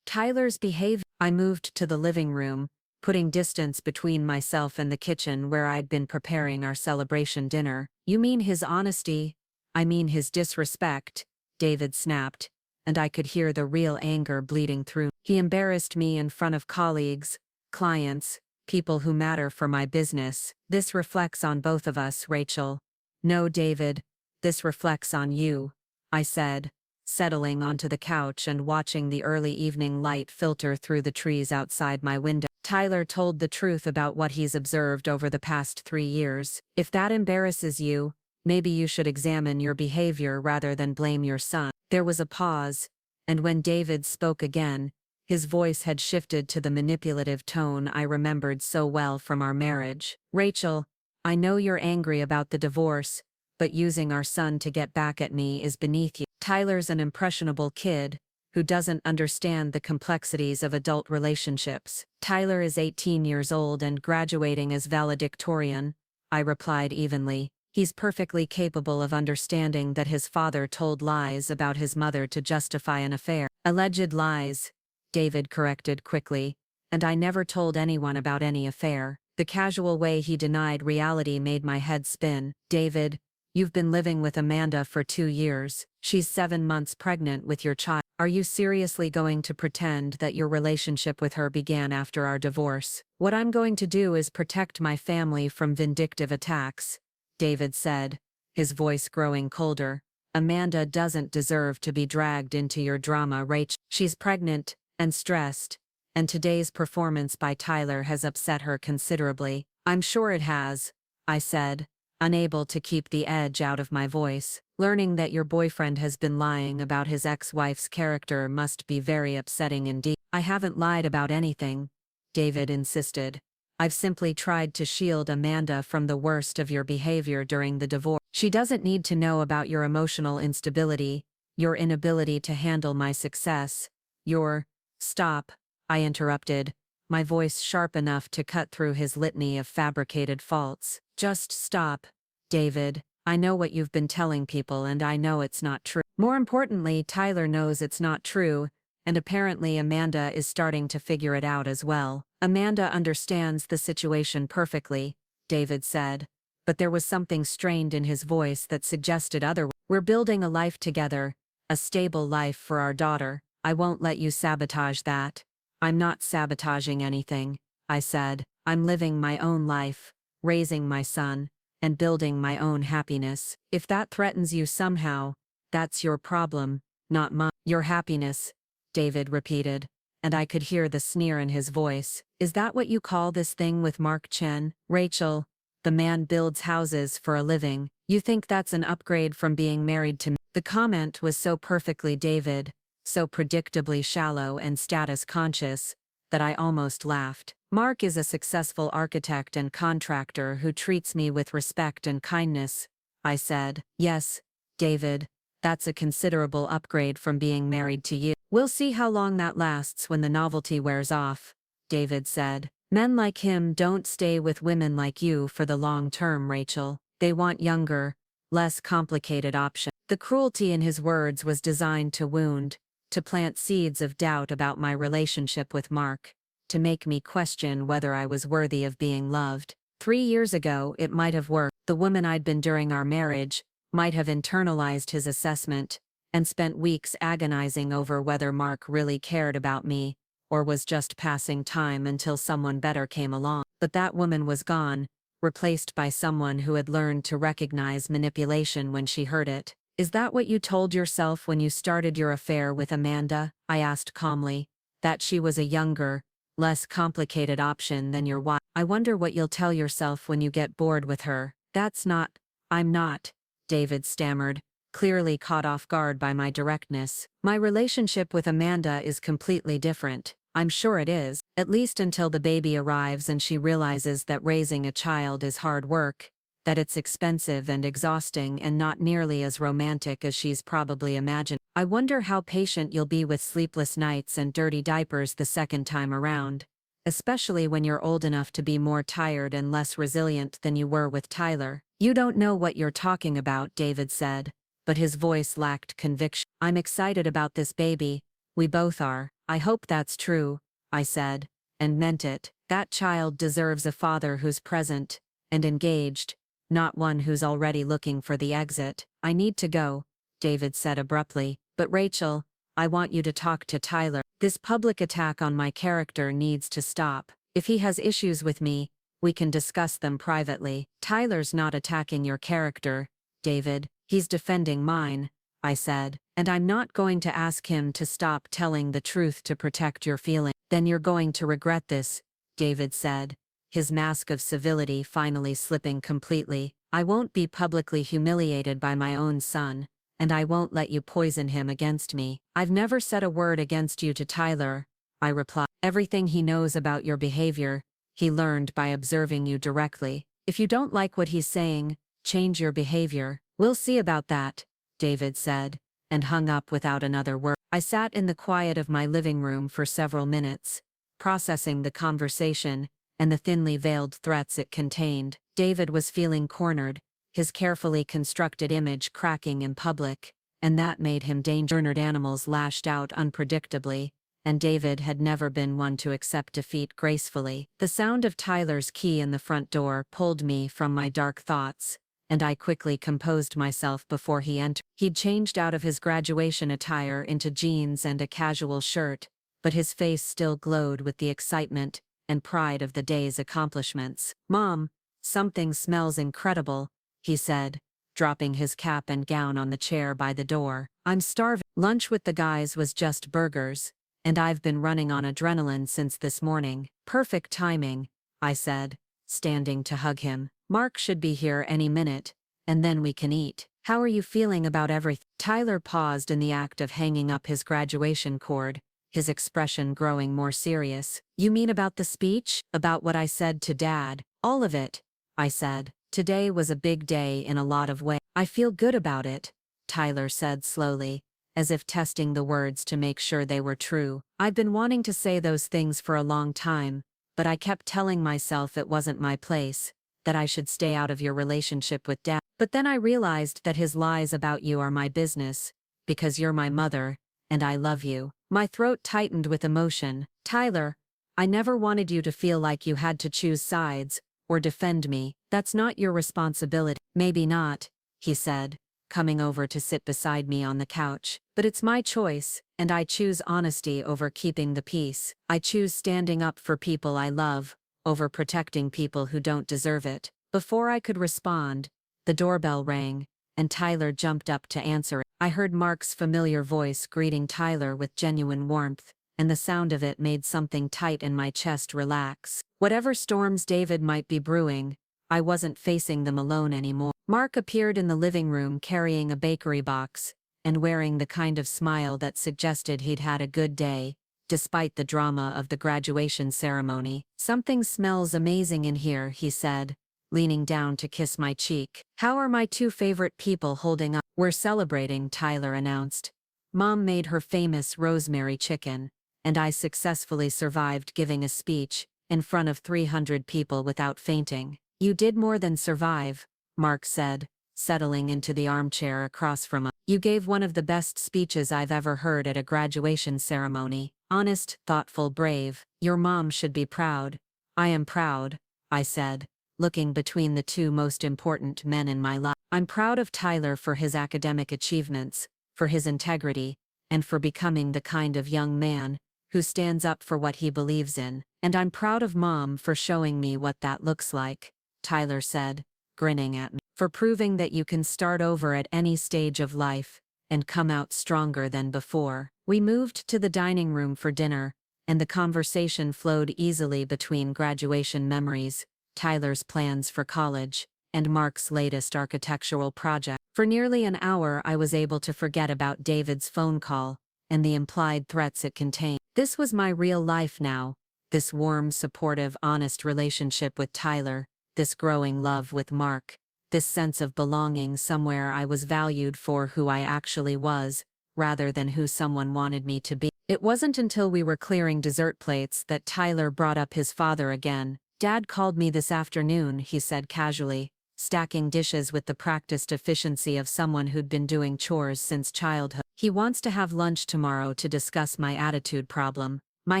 Tyler's behavior. I moved to the living room, putting distance between myself and the kitchen where I'd been preparing our celebration dinner. "You mean his honesty? I mean his disrespect," David snapped, and I could hear the real anger bleeding through. "He embarrassed me in front of colleagues, clients, people who matter for my business. This reflects on both of us, Rachel." "No, David, this reflects on you," I said, settling onto the couch and watching the early evening light filter through the trees outside my window. "Tyler told the truth about what he's observed over the past 3 years. If that embarrasses you, maybe you should examine your behavior rather than blame your son." There was a pause, and when David spoke again, his voice had shifted to the manipulative tone I remembered so well from our marriage. "Rachel, I know you're angry about the divorce, but using our son to get back at me is beneath you. Tyler's an impressionable kid who doesn't understand the complexities of adult relationships." "Tyler is 18 years old and graduating as valedictorian," I replied evenly. "He's perfectly capable of understanding that his father told lies about his mother to justify an affair." "Alleged lies," David corrected quickly, "and I never told anyone about any affair." The casual way he denied reality made my head spin. "David, you've been living with Amanda for 2 years. She's 7 months pregnant with your child. Are you seriously going to pretend that your relationship with her began after our divorce?" "What I'm going to do is protect my family from vindictive attacks," David said, his voice growing colder. "Amanda doesn't deserve to be dragged into your drama, Rach. She's pregnant and stressed, and today's performance by Tyler has upset her considerably." "I'm sure it has," I said, unable to keep the edge out of my voice. "Learning that your boyfriend has been lying about his ex-wife's character must be very upsetting indeed." "I haven't lied about anything," David insisted. "I've simply tried to shield Amanda from the worst of your behavior during the divorce. She doesn't need to know about your emotional instability, your inability to handle my success, your—" "Stop," I interrupted, my voice sharp enough to cut through his litany of fabricated faults. "Just stop, David. I know what you've been telling people and I know it's not true. More importantly, Tyler knows it's not true, and apparently Amanda is starting to figure it out as well." "Amanda understands the situation perfectly," David said, but there was something strained in his voice that suggested otherwise. "We're building a life together, a stable life for our daughter. I won't let you sabotage that." I'm not sabotaging anything, I said. I'm living my own life, raising my son, and building my own happiness. If that threatens you somehow, that's your problem, not mine. Your happiness, David repeated, and I could hear the sneer in his voice. Is that what you call this thing with Mark Chen? Rachel, the man builds houses for a living. You think that's an upgrade from being married to me? The comment was so perfectly David, so predictably shallow and status conscious, that I almost laughed. Mark is a successful architect and contractor who treats me with respect and kindness, I said. Yes, David, that's a considerable upgrade from being married to you. We'll see how long that lasts when the novelty wears off, David said. Men like him don't stay with women like you for the long term, Rachel. They want younger, less complicated options. The cruelty in his words was designed to wound, to plant seeds of doubt about my relationship with Mark, to make me question whether I was worthy of being loved. 3 years ago, it might have worked. The woman I'd been during our marriage might have internalized his assessment and spent weeks agonizing over whether Mark really cared about me or was just passing time until someone better came along. But that woman was gone, replaced by someone who had learned to recognize manipulation when she heard it. Is that what you told yourself when you started your affair with Amanda? I asked calmly. That she was a younger, less complicated option than your wife. I wonder what you'll tell yourself when you get bored with her. I'm not, David stammered, clearly caught off guard by my directness. My relationship with Amanda is completely different. I'm sure it is, at least until the baby arrives and she realizes that raising a child is hard work, that it's expensive and exhausting and not nearly as romantic as she's probably imagined. I wonder how patient you'll be with sleepless nights and dirty diapers the second time around, especially when you're old enough to be more tired and less resilient than you were with Tyler. You don't know what you're talking about, David said, but his voice lacked conviction. I'm excited about this baby. We both are. I hope that's true, I said, and meant it. That child deserves a father who's present and engaged, not one who's already looking for the exit. I need to go, David said abruptly. But Rachel, I want you to talk to Tyler. This public attack on my character needs to stop. If he has issues with me, we can discuss them privately. Tyler's not attacking your character, David. He's defending mine, I said. And I'm not going to ask him to stop telling the truth to protect your feelings. Then you're going to regret this, David said, his mask of civility finally slipping completely. I won't be publicly humiliated by my own son, and I won't let you poison him against me. I've never said a word against you to Tyler, I replied. Everything he knows about your behavior, he learned by observing you directly. If you don't like what he's saying, change your behavior. We'll see about that, David said, and hung up without another word. I sat in the quiet of my living room for several minutes, processing the conversation and the thinly veiled threats it contained. David was feeling cornered, his carefully constructed image cracking in public, and that made him dangerous. Animals lashed out unpredictably, and David had never been one to accept defeat gracefully. The sound of Tyler's key in the front door pulled me from my dark thoughts, and I quickly composed myself before he entered. He'd changed out of his graduation attire into jeans and a casual shirt, but his face still glowed with the excitement and pride of the day's accomplishments. Mom, something smells incredible, he said, dropping his cap and gown on the chair by the door. I'm starving. Lunch with the guys was just burgers, and I've been running on adrenaline since this morning. Perfect timing, I said, standing to hug him. Mark should be here any minute, and then we can eat. How are you feeling about everything? Tyler paused in the act of hanging up his graduation cord, his expression growing more serious. You mean about the speech? About what I said to Dad? All of it, I said. Today was a big day in a lot of ways. I feel good about it, Tyler said slowly, as if testing the words to make sure they were true. I'd been wanting to say those things for a long time, but I kept telling myself it wasn't my place, that I should stay out of your relationship with Dad. But then I realized that his lies about you are my business, because you're my mother, and I love you. My throat tightened with emotion. Tyler, I never wanted you to feel like you had to choose sides, or defend me. That's not your responsibility. Maybe not, he said, coming over to sit beside me on the couch. But it's my choice, and I choose honesty over keeping the peace. I choose standing up for people I love, over protecting people who don't deserve it. Before I could respond, the doorbell rang, and Tyler jumped up to answer it. I heard Mark's familiar voice greeting Tyler with genuine warmth, and the sound of it made something tight in my chest relax. Whatever storms David might be brewing, I wasn't facing them alone anymore. Mark appeared in the living room carrying a bakery box, and wearing the kind of smile that suggested he'd had a good day, despite the drama of the graduation ceremony. "Something smells amazing in here," he said, leaning down to kiss my cheek. "How are my two favorite people holding up?" "We're celebrating," Tyler announced. "Mom made her famous rosemary chicken, and I successfully survived giving a speech in front of 300 people without fainting." "You did more than survive," Mark said, settling into the armchair across from us. "You gave one of the best speeches I've ever heard at a graduation ceremony. Honest, thoughtful, brave. Your mom should be proud." "I am proud," I said, looking between the two most important men in my life. "I'm proud of Tyler for his academic achievements, for his integrity, and for becoming the kind of young man who stands up for what he believes in. And I'm proud of Mom for showing me what that looks like," Tyler said, grinning at me. "For proving that you can start over at any stage of life and come out stronger than before." We moved to the dining room for dinner, and the conversation flowed easily between graduation memories, Tyler's plans for college, and Mark's latest architectural project. For nearly an hour I was able to forget about David's phone call and the implied threats it contained. This was my real life now, this warm, supportive, honest relationship with Tyler, this growing love with Mark, this sense of belonging somewhere I was valued for who I actually was, rather than who someone wanted me to be. It wasn't until we were clearing dessert plates that Tyler brought up his father again. "Dad called me this afternoon," he said casually, stacking dishes with the practiced efficiency of someone who'd been doing chores since childhood. "He wants to have lunch tomorrow to discuss my attitude problem." My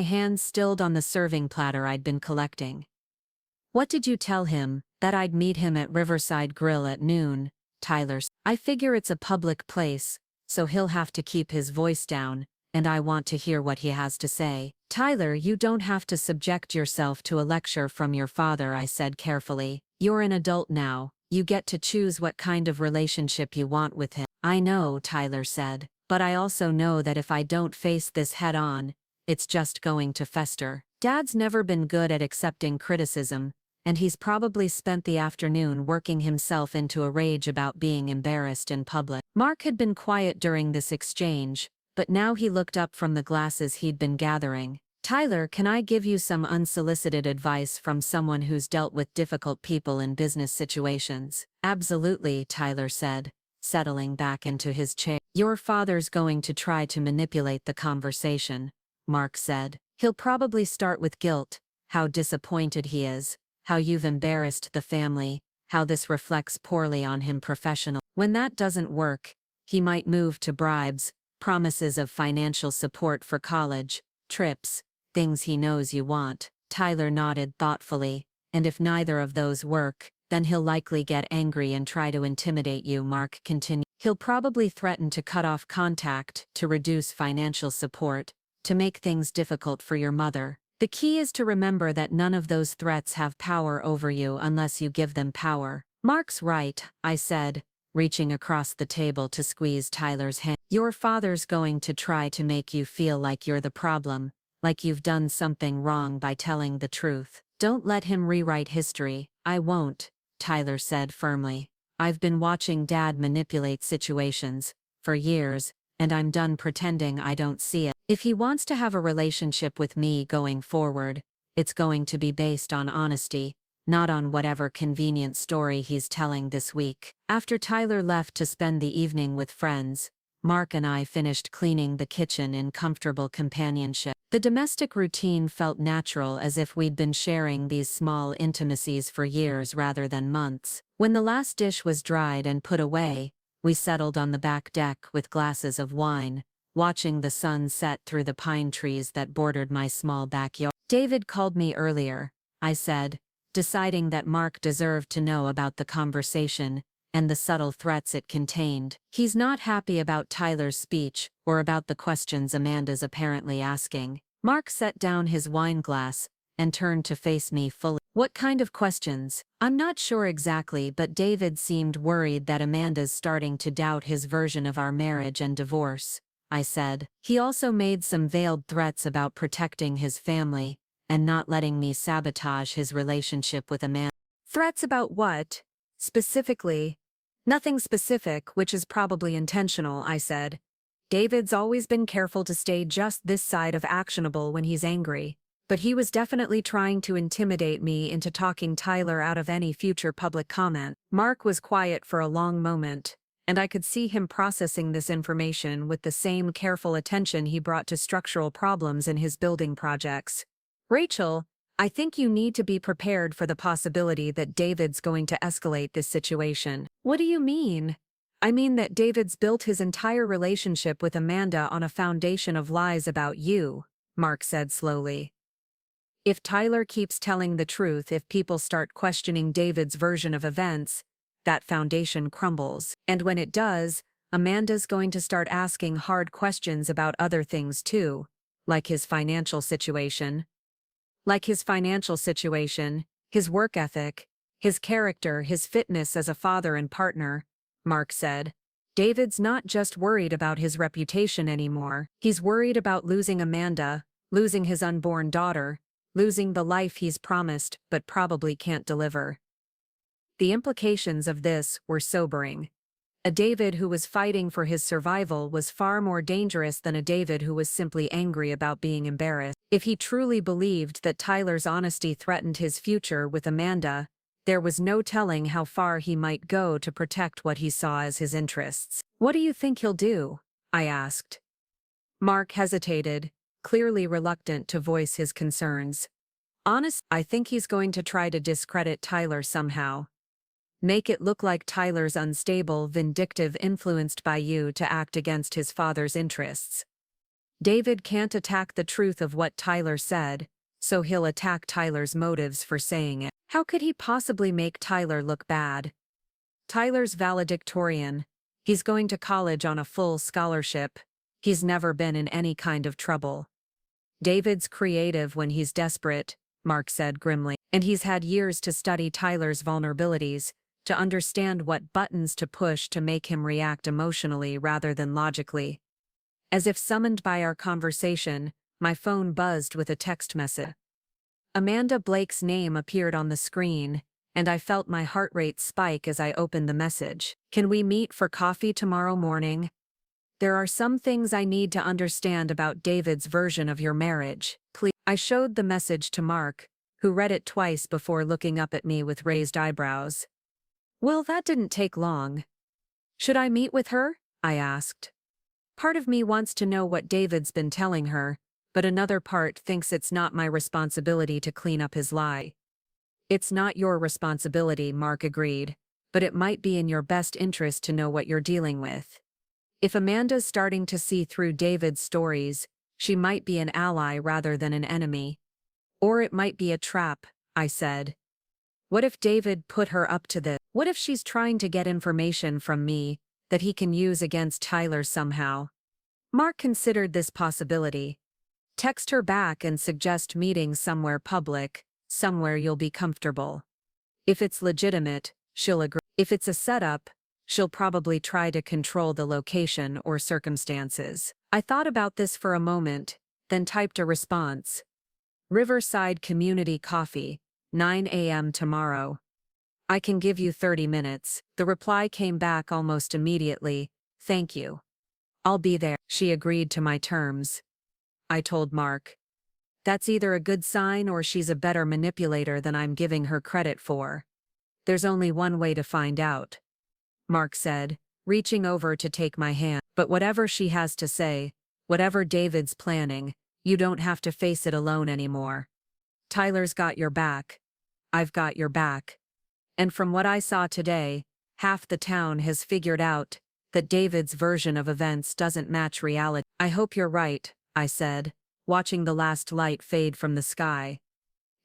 hands stilled on the serving platter I'd been collecting. "What did you tell him?" "That I'd meet him at Riverside Grill at noon," Tyler said. "I figure it's a public place, so he'll have to keep his voice down, and I want to hear what he has to say." "Tyler, you don't have to subject yourself to a lecture from your father," I said carefully. "You're an adult now. You get to choose what kind of relationship you want with him." "I know," Tyler said, "but I also know that if I don't face this head on, it's just going to fester." Dad's never been good at accepting criticism, and he's probably spent the afternoon working himself into a rage about being embarrassed in public. Mark had been quiet during this exchange, but now he looked up from the glasses he'd been gathering. "Tyler, can I give you some unsolicited advice from someone who's dealt with difficult people in business situations?" "Absolutely," Tyler said, settling back into his chair. "Your father's going to try to manipulate the conversation," Mark said. "He'll probably start with guilt, how disappointed he is, how you've embarrassed the family, how this reflects poorly on him professionally. When that doesn't work, he might move to bribes, promises of financial support for college, trips, things he knows you want." Tyler nodded thoughtfully. "And if neither of those work, then he'll likely get angry and try to intimidate you," Mark continued. "He'll probably threaten to cut off contact, to reduce financial support, to make things difficult for your mother. The key is to remember that none of those threats have power over you unless you give them power." "Mark's right," I said, reaching across the table to squeeze Tyler's hand. "Your father's going to try to make you feel like you're the problem, like you've done something wrong by telling the truth. Don't let him rewrite history." "I won't," Tyler said firmly. "I've been watching Dad manipulate situations for years, and I'm done pretending I don't see it. If he wants to have a relationship with me going forward, it's going to be based on honesty, not on whatever convenient story he's telling this week." After Tyler left to spend the evening with friends, Mark and I finished cleaning the kitchen in comfortable companionship. The domestic routine felt natural, as if we'd been sharing these small intimacies for years rather than months. When the last dish was dried and put away, we settled on the back deck with glasses of wine, watching the sun set through the pine trees that bordered my small backyard. "David called me earlier," I said, deciding that Mark deserved to know about the conversation, and the subtle threats it contained. He's not happy about Tyler's speech or about the questions Amanda's apparently asking. Mark set down his wine glass and turned to face me fully. What kind of questions? I'm not sure exactly, but David seemed worried that Amanda's starting to doubt his version of our marriage and divorce, I said. He also made some veiled threats about protecting his family and not letting me sabotage his relationship with Amanda. Threats about what? Specifically? Nothing specific, which is probably intentional, I said. David's always been careful to stay just this side of actionable when he's angry. But he was definitely trying to intimidate me into talking Tyler out of any future public comment. Mark was quiet for a long moment, and I could see him processing this information with the same careful attention he brought to structural problems in his building projects. Rachel, I think you need to be prepared for the possibility that David's going to escalate this situation. What do you mean? I mean that David's built his entire relationship with Amanda on a foundation of lies about you, Mark said slowly. If Tyler keeps telling the truth, if people start questioning David's version of events, that foundation crumbles. And when it does, Amanda's going to start asking hard questions about other things too, like his financial situation. His work ethic, his character, his fitness as a father and partner, Mark said. David's not just worried about his reputation anymore. He's worried about losing Amanda, losing his unborn daughter, losing the life he's promised but probably can't deliver. The implications of this were sobering. A David who was fighting for his survival was far more dangerous than a David who was simply angry about being embarrassed. If he truly believed that Tyler's honesty threatened his future with Amanda, there was no telling how far he might go to protect what he saw as his interests. What do you think he'll do? I asked. Mark hesitated, clearly reluctant to voice his concerns. I think he's going to try to discredit Tyler somehow. Make it look like Tyler's unstable, vindictive, influenced by you to act against his father's interests. David can't attack the truth of what Tyler said, so he'll attack Tyler's motives for saying it. How could he possibly make Tyler look bad? Tyler's valedictorian. He's going to college on a full scholarship. He's never been in any kind of trouble. David's creative when he's desperate, Mark said grimly, and he's had years to study Tyler's vulnerabilities, to understand what buttons to push to make him react emotionally rather than logically. As if summoned by our conversation, my phone buzzed with a text message. Amanda Blake's name appeared on the screen, and I felt my heart rate spike as I opened the message. Can we meet for coffee tomorrow morning? There are some things I need to understand about David's version of your marriage. Please. I showed the message to Mark, who read it twice before looking up at me with raised eyebrows. Well, that didn't take long. Should I meet with her? I asked. Part of me wants to know what David's been telling her, but another part thinks it's not my responsibility to clean up his lie. It's not your responsibility, Mark agreed, but it might be in your best interest to know what you're dealing with. If Amanda's starting to see through David's stories, she might be an ally rather than an enemy. Or it might be a trap, I said. What if David put her up to this? What if she's trying to get information from me that he can use against Tyler somehow? Mark considered this possibility. Text her back and suggest meeting somewhere public, somewhere you'll be comfortable. If it's legitimate, she'll agree. If it's a setup, she'll probably try to control the location or circumstances. I thought about this for a moment, then typed a response. Riverside Community Coffee, 9 a.m. tomorrow. I can give you 30 minutes. The reply came back almost immediately. Thank you. I'll be there. She agreed to my terms. I told Mark. That's either a good sign or she's a better manipulator than I'm giving her credit for. There's only one way to find out. Mark said, reaching over to take my hand. But whatever she has to say, whatever David's planning, you don't have to face it alone anymore. Tyler's got your back. I've got your back. And from what I saw today, half the town has figured out that David's version of events doesn't match reality. I hope you're right, I said, watching the last light fade from the sky.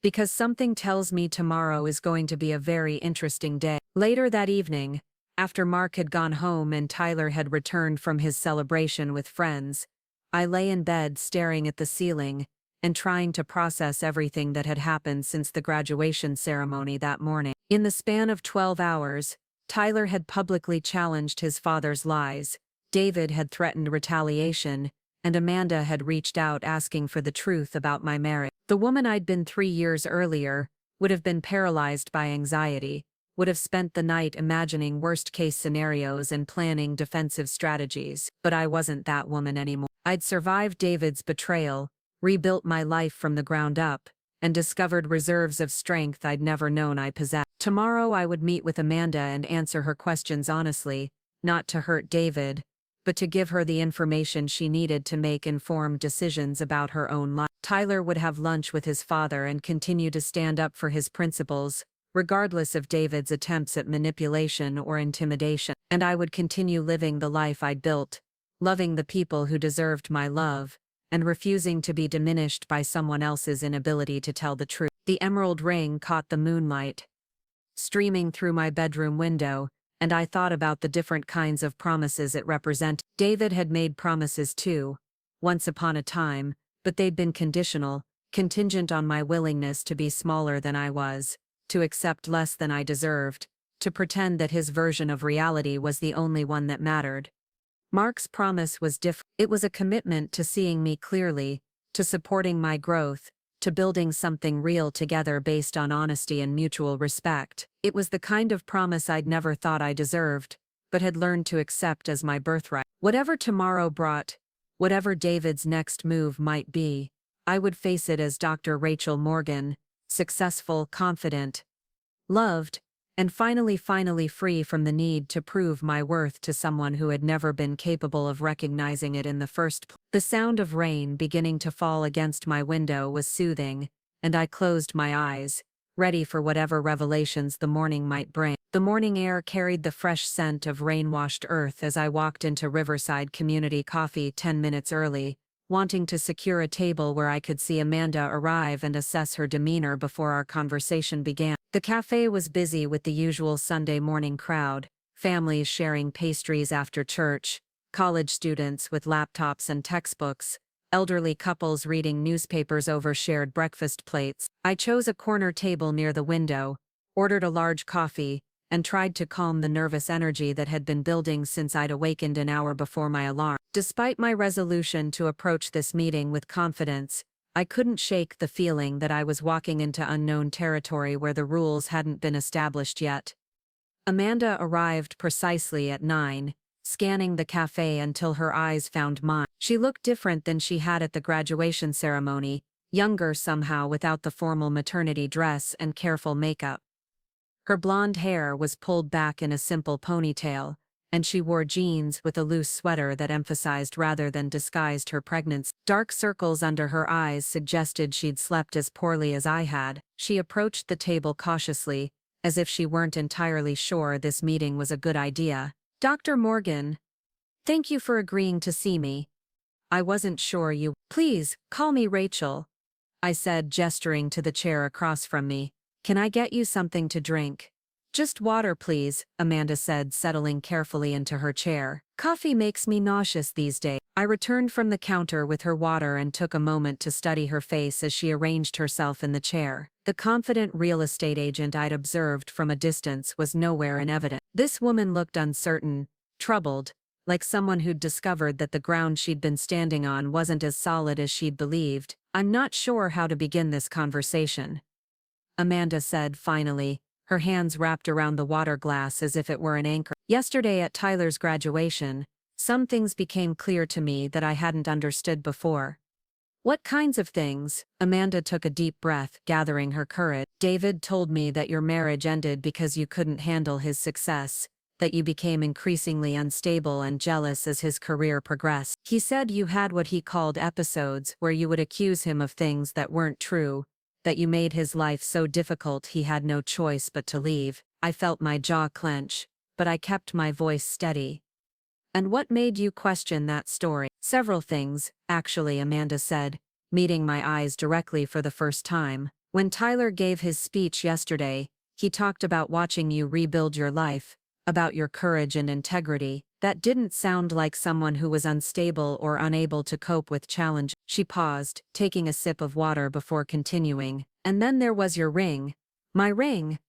Because something tells me tomorrow is going to be a very interesting day. Later that evening, After Mark had gone home and Tyler had returned from his celebration with friends, I lay in bed staring at the ceiling and trying to process everything that had happened since the graduation ceremony that morning. In the span of 12 hours, Tyler had publicly challenged his father's lies, David had threatened retaliation, and Amanda had reached out asking for the truth about my marriage. The woman I'd been 3 years earlier would have been paralyzed by anxiety, would have spent the night imagining worst-case scenarios and planning defensive strategies. But I wasn't that woman anymore. I'd survived David's betrayal, rebuilt my life from the ground up, and discovered reserves of strength I'd never known I possessed. Tomorrow I would meet with Amanda and answer her questions honestly, not to hurt David, but to give her the information she needed to make informed decisions about her own life. Tyler would have lunch with his father and continue to stand up for his principles, regardless of David's attempts at manipulation or intimidation. And I would continue living the life I'd built, loving the people who deserved my love, and refusing to be diminished by someone else's inability to tell the truth. The emerald ring caught the moonlight streaming through my bedroom window, and I thought about the different kinds of promises it represented. David had made promises too, once upon a time, but they'd been conditional, contingent on my willingness to be smaller than I was, to accept less than I deserved, to pretend that his version of reality was the only one that mattered. Mark's promise was different. It was a commitment to seeing me clearly, to supporting my growth, to building something real together based on honesty and mutual respect. It was the kind of promise I'd never thought I deserved, but had learned to accept as my birthright. Whatever tomorrow brought, whatever David's next move might be, I would face it as Dr. Rachel Morgan, successful, confident, loved, and finally free from the need to prove my worth to someone who had never been capable of recognizing it in the first place. The sound of rain beginning to fall against my window was soothing, and I closed my eyes, ready for whatever revelations the morning might bring. The morning air carried the fresh scent of rain-washed earth as I walked into Riverside Community Coffee 10 minutes early, wanting to secure a table where I could see Amanda arrive and assess her demeanor before our conversation began. The cafe was busy with the usual Sunday morning crowd, families sharing pastries after church, college students with laptops and textbooks, elderly couples reading newspapers over shared breakfast plates. I chose a corner table near the window, ordered a large coffee, and tried to calm the nervous energy that had been building since I'd awakened an hour before my alarm. Despite my resolution to approach this meeting with confidence, I couldn't shake the feeling that I was walking into unknown territory where the rules hadn't been established yet. Amanda arrived precisely at 9, scanning the cafe until her eyes found mine. She looked different than she had at the graduation ceremony, younger somehow without the formal maternity dress and careful makeup. Her blonde hair was pulled back in a simple ponytail, and she wore jeans with a loose sweater that emphasized rather than disguised her pregnancy. Dark circles under her eyes suggested she'd slept as poorly as I had. She approached the table cautiously, as if she weren't entirely sure this meeting was a good idea. "Dr. Morgan, thank you for agreeing to see me. I wasn't sure you—" "Please, call me Rachel," I said, gesturing to the chair across from me. "Can I get you something to drink?" "Just water, please," Amanda said, settling carefully into her chair. "Coffee makes me nauseous these days." I returned from the counter with her water and took a moment to study her face as she arranged herself in the chair. The confident real estate agent I'd observed from a distance was nowhere in evidence. This woman looked uncertain, troubled, like someone who'd discovered that the ground she'd been standing on wasn't as solid as she'd believed. "I'm not sure how to begin this conversation," Amanda said finally, her hands wrapped around the water glass as if it were an anchor. "Yesterday at Tyler's graduation, some things became clear to me that I hadn't understood before." "What kinds of things?" Amanda took a deep breath, gathering her courage. "David told me that your marriage ended because you couldn't handle his success, that you became increasingly unstable and jealous as his career progressed. He said you had what he called episodes where you would accuse him of things that weren't true, that you made his life so difficult he had no choice but to leave." I felt my jaw clench, but I kept my voice steady. "And what made you question that story?" "Several things, actually," Amanda said, meeting my eyes directly for the first time. "When Tyler gave his speech yesterday, he talked about watching you rebuild your life, about your courage and integrity. That didn't sound like someone who was unstable or unable to cope with challenge. She paused, taking a sip of water before continuing. And then there was your ring. My ring.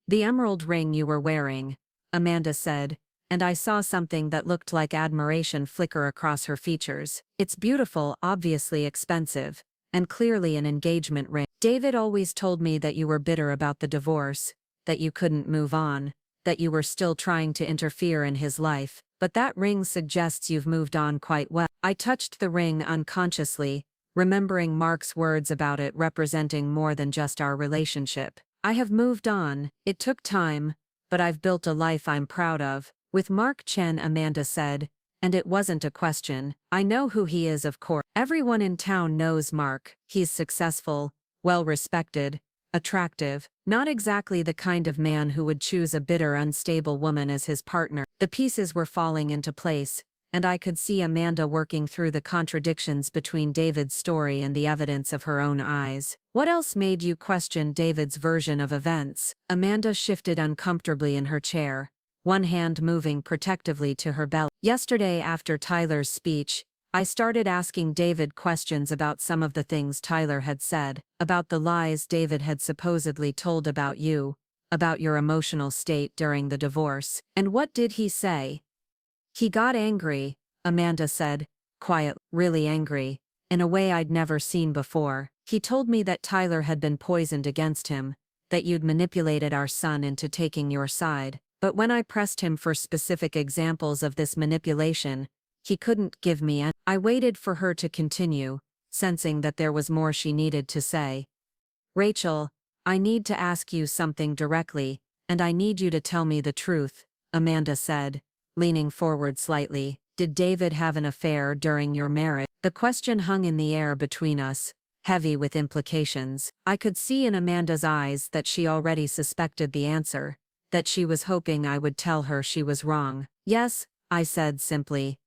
The emerald ring you were wearing, Amanda said, and I saw something that looked like admiration flicker across her features. It's beautiful, obviously expensive, and clearly an engagement ring. David always told me that you were bitter about the divorce, that you couldn't move on, that you were still trying to interfere in his life, but that ring suggests you've moved on quite well. I touched the ring unconsciously, remembering Mark's words about it representing more than just our relationship. I have moved on. It took time, but I've built a life I'm proud of. With Mark Chen, Amanda said, and it wasn't a question. I know who he is, of course. Everyone in town knows Mark. He's successful, well-respected, attractive, not exactly the kind of man who would choose a bitter, unstable woman as his partner. The pieces were falling into place, and I could see Amanda working through the contradictions between David's story and the evidence of her own eyes. What else made you question David's version of events? Amanda shifted uncomfortably in her chair, one hand moving protectively to her belly. Yesterday, after Tyler's speech, I started asking David questions about some of the things Tyler had said, about the lies David had supposedly told about you, about your emotional state during the divorce. And what did he say? He got angry, Amanda said, quiet, really angry, in a way I'd never seen before. He told me that Tyler had been poisoned against him, that you'd manipulated our son into taking your side. But when I pressed him for specific examples of this manipulation, he couldn't give me any. I waited for her to continue, sensing that there was more she needed to say. Rachel, I need to ask you something directly, and I need you to tell me the truth, Amanda said, leaning forward slightly. Did David have an affair during your marriage? The question hung in the air between us, heavy with implications. I could see in Amanda's eyes that she already suspected the answer, that she was hoping I would tell her she was wrong. Yes, I said simply.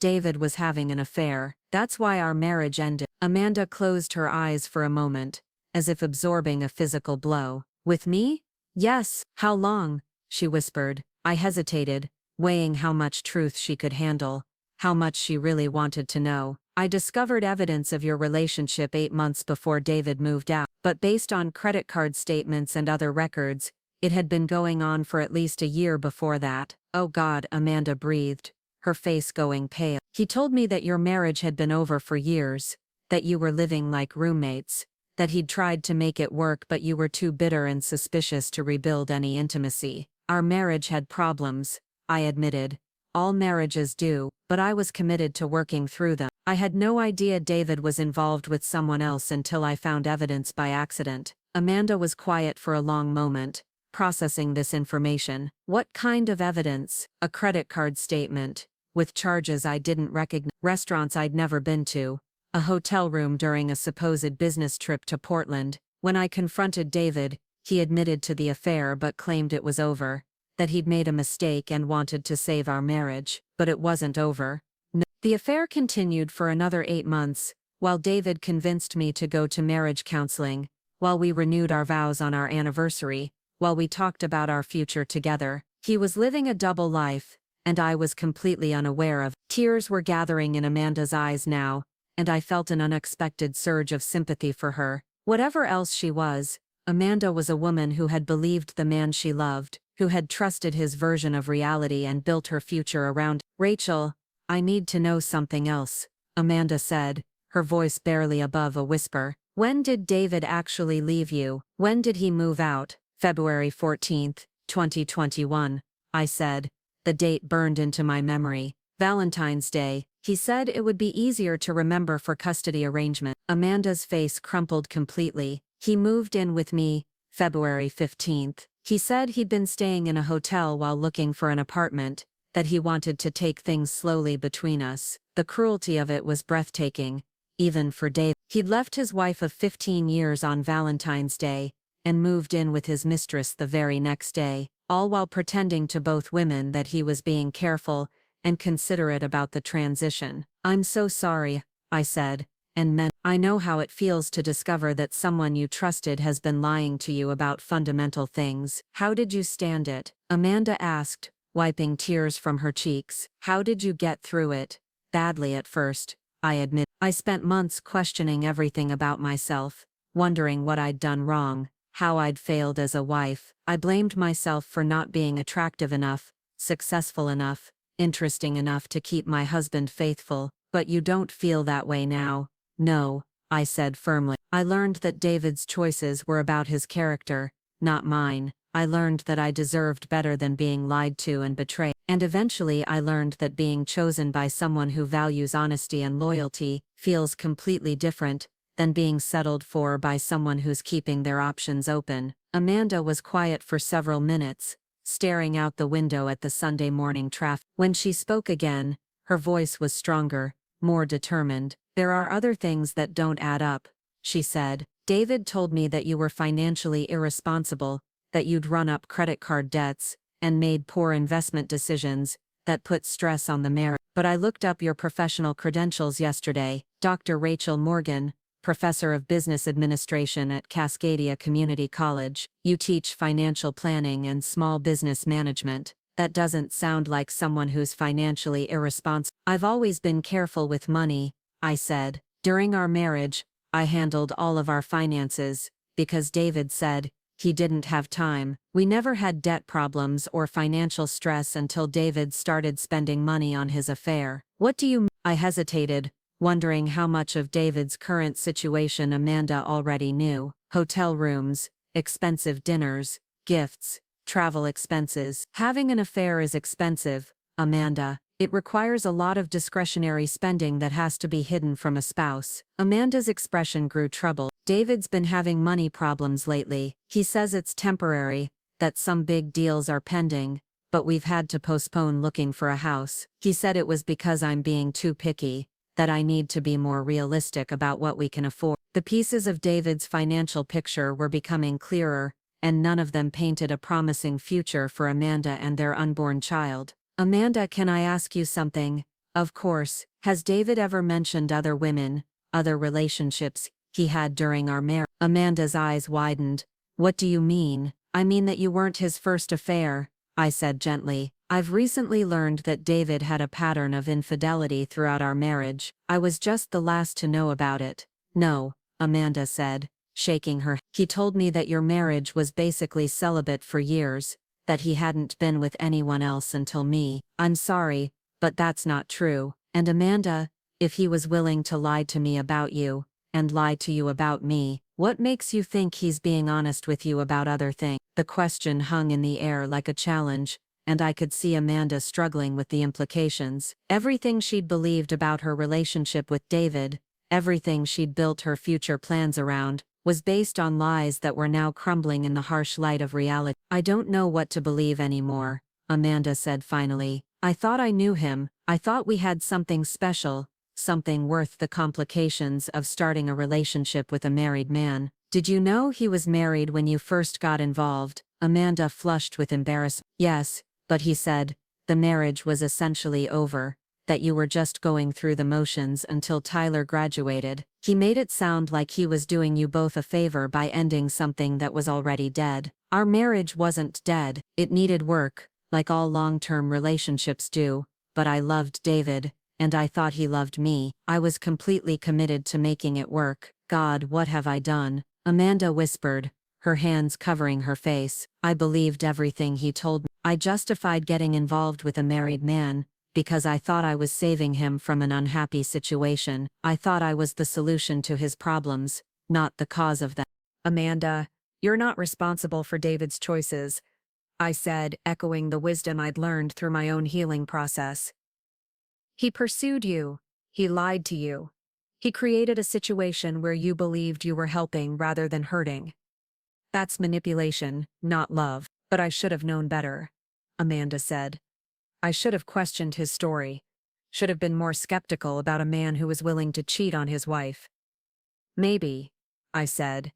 David was having an affair. That's why our marriage ended. Amanda closed her eyes for a moment, as if absorbing a physical blow. With me? Yes. How long? She whispered. I hesitated, weighing how much truth she could handle, how much she really wanted to know. I discovered evidence of your relationship 8 months before David moved out, but based on credit card statements and other records, it had been going on for at least a year before that. Oh God, Amanda breathed, her face going pale. He told me that your marriage had been over for years, that you were living like roommates, that he'd tried to make it work but you were too bitter and suspicious to rebuild any intimacy. Our marriage had problems, I admitted. All marriages do, but I was committed to working through them. I had no idea David was involved with someone else until I found evidence by accident. Amanda was quiet for a long moment, processing this information. What kind of evidence? A credit card statement, with charges I didn't recognize, restaurants I'd never been to, a hotel room during a supposed business trip to Portland. When I confronted David, he admitted to the affair but claimed it was over, that he'd made a mistake and wanted to save our marriage, but it wasn't over. No. The affair continued for another 8 months, while David convinced me to go to marriage counseling, while we renewed our vows on our anniversary, while we talked about our future together. He was living a double life, and I was completely unaware of. Tears were gathering in Amanda's eyes now, and I felt an unexpected surge of sympathy for her. Whatever else she was, Amanda was a woman who had believed the man she loved, who had trusted his version of reality and built her future around. Rachel, I need to know something else, Amanda said, her voice barely above a whisper. When did David actually leave you? When did he move out? February 14th, 2021, I said. The date burned into my memory. Valentine's Day. He said it would be easier to remember for custody arrangement. Amanda's face crumpled completely. He moved in with me, February 15th. He said he'd been staying in a hotel while looking for an apartment, that he wanted to take things slowly between us. The cruelty of it was breathtaking, even for Dave. He'd left his wife of 15 years on Valentine's Day, and moved in with his mistress the very next day, all while pretending to both women that he was being careful and considerate about the transition. I'm so sorry, I said, and men. I know how it feels to discover that someone you trusted has been lying to you about fundamental things. How did you stand it? Amanda asked, wiping tears from her cheeks. How did you get through it? Badly at first, I admit. I spent months questioning everything about myself, wondering what I'd done wrong, how I'd failed as a wife. I blamed myself for not being attractive enough, successful enough, interesting enough to keep my husband faithful. But you don't feel that way now. No, I said firmly. I learned that David's choices were about his character, not mine. I learned that I deserved better than being lied to and betrayed. And eventually I learned that being chosen by someone who values honesty and loyalty feels completely different than being settled for by someone who's keeping their options open. Amanda was quiet for several minutes, staring out the window at the Sunday morning traffic. When she spoke again, her voice was stronger, more determined. There are other things that don't add up, she said. David told me that you were financially irresponsible, that you'd run up credit card debts, and made poor investment decisions that put stress on the marriage. But I looked up your professional credentials yesterday. Dr. Rachel Morgan, professor of business administration at Cascadia Community College. You teach financial planning and small business management. That doesn't sound like someone who's financially irresponsible. I've always been careful with money, I said. During our marriage, I handled all of our finances, because David said he didn't have time. We never had debt problems or financial stress until David started spending money on his affair. What do you mean? I hesitated, wondering how much of David's current situation Amanda already knew. Hotel rooms, expensive dinners, gifts, travel expenses. Having an affair is expensive, Amanda. It requires a lot of discretionary spending that has to be hidden from a spouse. Amanda's expression grew troubled. David's been having money problems lately. He says it's temporary, that some big deals are pending, but we've had to postpone looking for a house. He said it was because I'm being too picky, that I need to be more realistic about what we can afford. The pieces of David's financial picture were becoming clearer, and none of them painted a promising future for Amanda and their unborn child. Amanda, can I ask you something? Of course. Has David ever mentioned other women, other relationships he had during our marriage? Amanda's eyes widened. What do you mean? I mean that you weren't his first affair, I said gently. I've recently learned that David had a pattern of infidelity throughout our marriage. I was just the last to know about it. No, Amanda said, shaking her head. He told me that your marriage was basically celibate for years, that he hadn't been with anyone else until me. I'm sorry, but that's not true. And Amanda, if he was willing to lie to me about you, and lie to you about me, what makes you think he's being honest with you about other things? The question hung in the air like a challenge, and I could see Amanda struggling with the implications. Everything she'd believed about her relationship with David, everything she'd built her future plans around, was based on lies that were now crumbling in the harsh light of reality. I don't know what to believe anymore, Amanda said finally. I thought I knew him. I thought we had something special, something worth the complications of starting a relationship with a married man. Did you know he was married when you first got involved? Amanda flushed with embarrassment. Yes, but he said the marriage was essentially over, that you were just going through the motions until Tyler graduated. He made it sound like he was doing you both a favor by ending something that was already dead. Our marriage wasn't dead. It needed work, like all long-term relationships do, but I loved David, and I thought he loved me. I was completely committed to making it work. God, what have I done? Amanda whispered, her hands covering her face. I believed everything he told me. I justified getting involved with a married man, because I thought I was saving him from an unhappy situation. I thought I was the solution to his problems, not the cause of them. Amanda, you're not responsible for David's choices, I said, echoing the wisdom I'd learned through my own healing process. He pursued you. He lied to you. He created a situation where you believed you were helping rather than hurting. That's manipulation, not love. But I should have known better, Amanda said. I should have questioned his story. Should have been more skeptical about a man who was willing to cheat on his wife. Maybe, I said.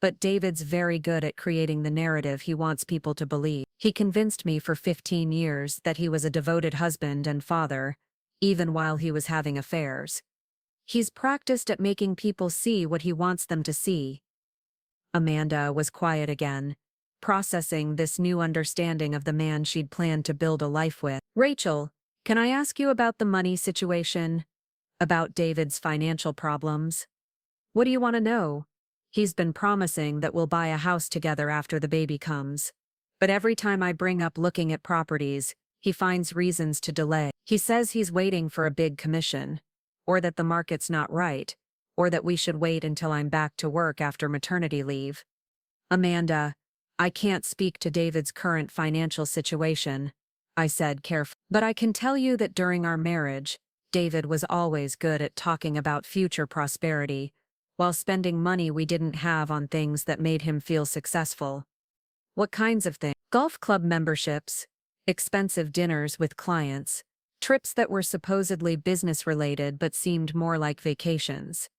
But David's very good at creating the narrative he wants people to believe. He convinced me for 15 years that he was a devoted husband and father, even while he was having affairs. He's practiced at making people see what he wants them to see. Amanda was quiet again, processing this new understanding of the man she'd planned to build a life with. Rachel, can I ask you about the money situation? About David's financial problems? What do you want to know? He's been promising that we'll buy a house together after the baby comes. But every time I bring up looking at properties, he finds reasons to delay. He says he's waiting for a big commission, or that the market's not right, or that we should wait until I'm back to work after maternity leave. Amanda, I can't speak to David's current financial situation, I said carefully. But I can tell you that during our marriage, David was always good at talking about future prosperity, while spending money we didn't have on things that made him feel successful. What kinds of things? Golf club memberships, expensive dinners with clients, trips that were supposedly business-related but seemed more like vacations.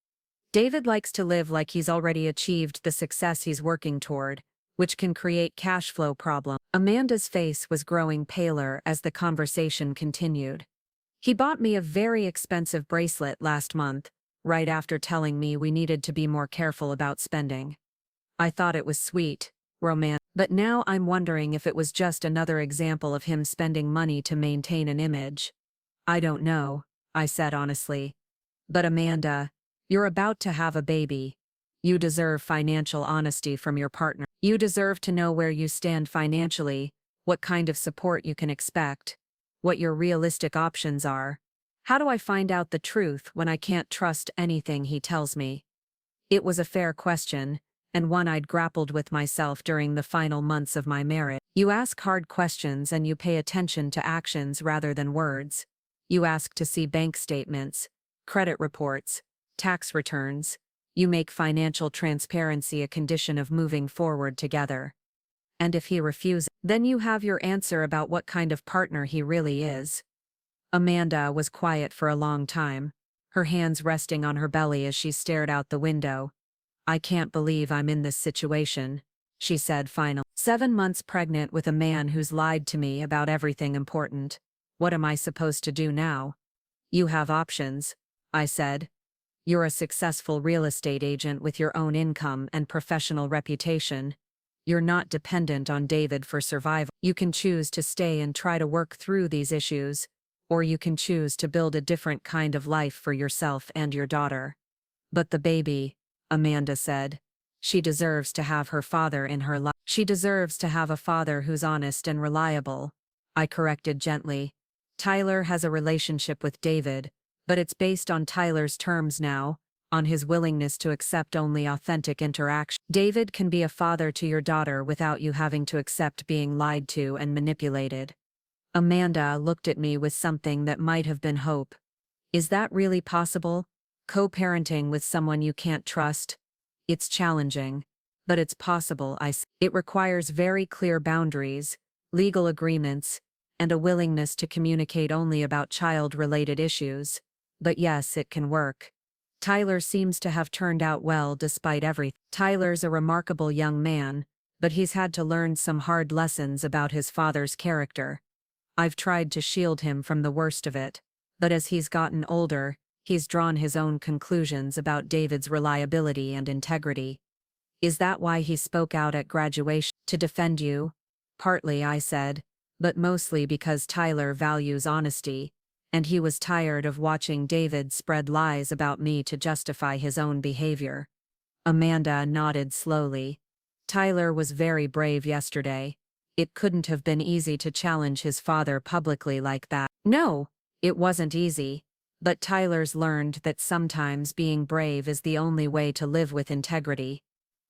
David likes to live like he's already achieved the success he's working toward, which can create cash flow problems. Amanda's face was growing paler as the conversation continued. He bought me a very expensive bracelet last month, right after telling me we needed to be more careful about spending. I thought it was sweet, romantic, but now I'm wondering if it was just another example of him spending money to maintain an image. I don't know, I said honestly. But Amanda, you're about to have a baby. You deserve financial honesty from your partner. You deserve to know where you stand financially, what kind of support you can expect, what your realistic options are. How do I find out the truth when I can't trust anything he tells me? It was a fair question, and one I'd grappled with myself during the final months of my marriage. You ask hard questions and you pay attention to actions rather than words. You ask to see bank statements, credit reports, tax returns. You make financial transparency a condition of moving forward together. And if he refuses, then you have your answer about what kind of partner he really is. Amanda was quiet for a long time, her hands resting on her belly as she stared out the window. I can't believe I'm in this situation, she said finally. 7 months pregnant with a man who's lied to me about everything important. What am I supposed to do now? You have options, I said. You're a successful real estate agent with your own income and professional reputation. You're not dependent on David for survival. You can choose to stay and try to work through these issues, or you can choose to build a different kind of life for yourself and your daughter. But the baby, Amanda said. She deserves to have her father in her life. She deserves to have a father who's honest and reliable, I corrected gently. Tyler has a relationship with David, but it's based on Tyler's terms now, on his willingness to accept only authentic interaction. David can be a father to your daughter without you having to accept being lied to and manipulated. Amanda looked at me with something that might have been hope. Is that really possible? Co-parenting with someone you can't trust? It's challenging, but it's possible. It requires very clear boundaries, legal agreements, and a willingness to communicate only about child-related issues. But yes, it can work. Tyler seems to have turned out well despite everything. Tyler's a remarkable young man, but he's had to learn some hard lessons about his father's character. I've tried to shield him from the worst of it, but as he's gotten older, he's drawn his own conclusions about David's reliability and integrity. Is that why he spoke out at graduation? To defend you? Partly, I said, but mostly because Tyler values honesty, and he was tired of watching David spread lies about me to justify his own behavior. Amanda nodded slowly. Tyler was very brave yesterday. It couldn't have been easy to challenge his father publicly like that. No, it wasn't easy. But Tyler's learned that sometimes being brave is the only way to live with integrity.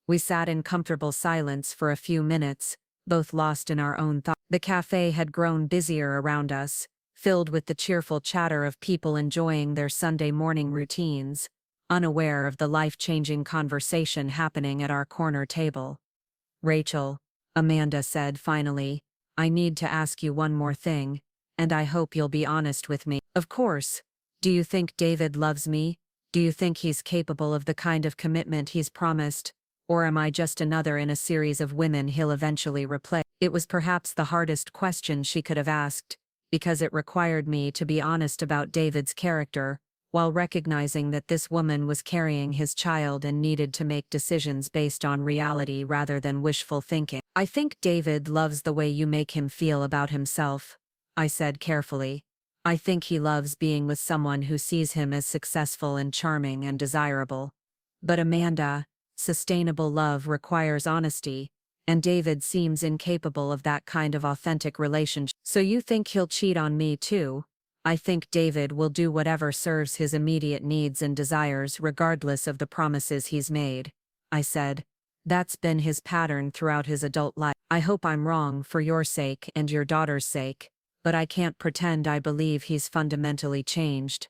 We sat in comfortable silence for a few minutes, both lost in our own thoughts. The cafe had grown busier around us, filled with the cheerful chatter of people enjoying their Sunday morning routines, unaware of the life-changing conversation happening at our corner table. Rachel, Amanda said finally, I need to ask you one more thing, and I hope you'll be honest with me. Of course. Do you think David loves me? Do you think he's capable of the kind of commitment he's promised? Or am I just another in a series of women he'll eventually replace? It was perhaps the hardest question she could have asked, because it required me to be honest about David's character, while recognizing that this woman was carrying his child and needed to make decisions based on reality rather than wishful thinking. "I think David loves the way you make him feel about himself," I said carefully. "I think he loves being with someone who sees him as successful and charming and desirable. But Amanda, sustainable love requires honesty, and David seems incapable of that kind of authentic relationship. So you think he'll cheat on me too?" "I think David will do whatever serves his immediate needs and desires regardless of the promises he's made," I said. "That's been his pattern throughout his adult life. I hope I'm wrong for your sake and your daughter's sake, but I can't pretend I believe he's fundamentally changed."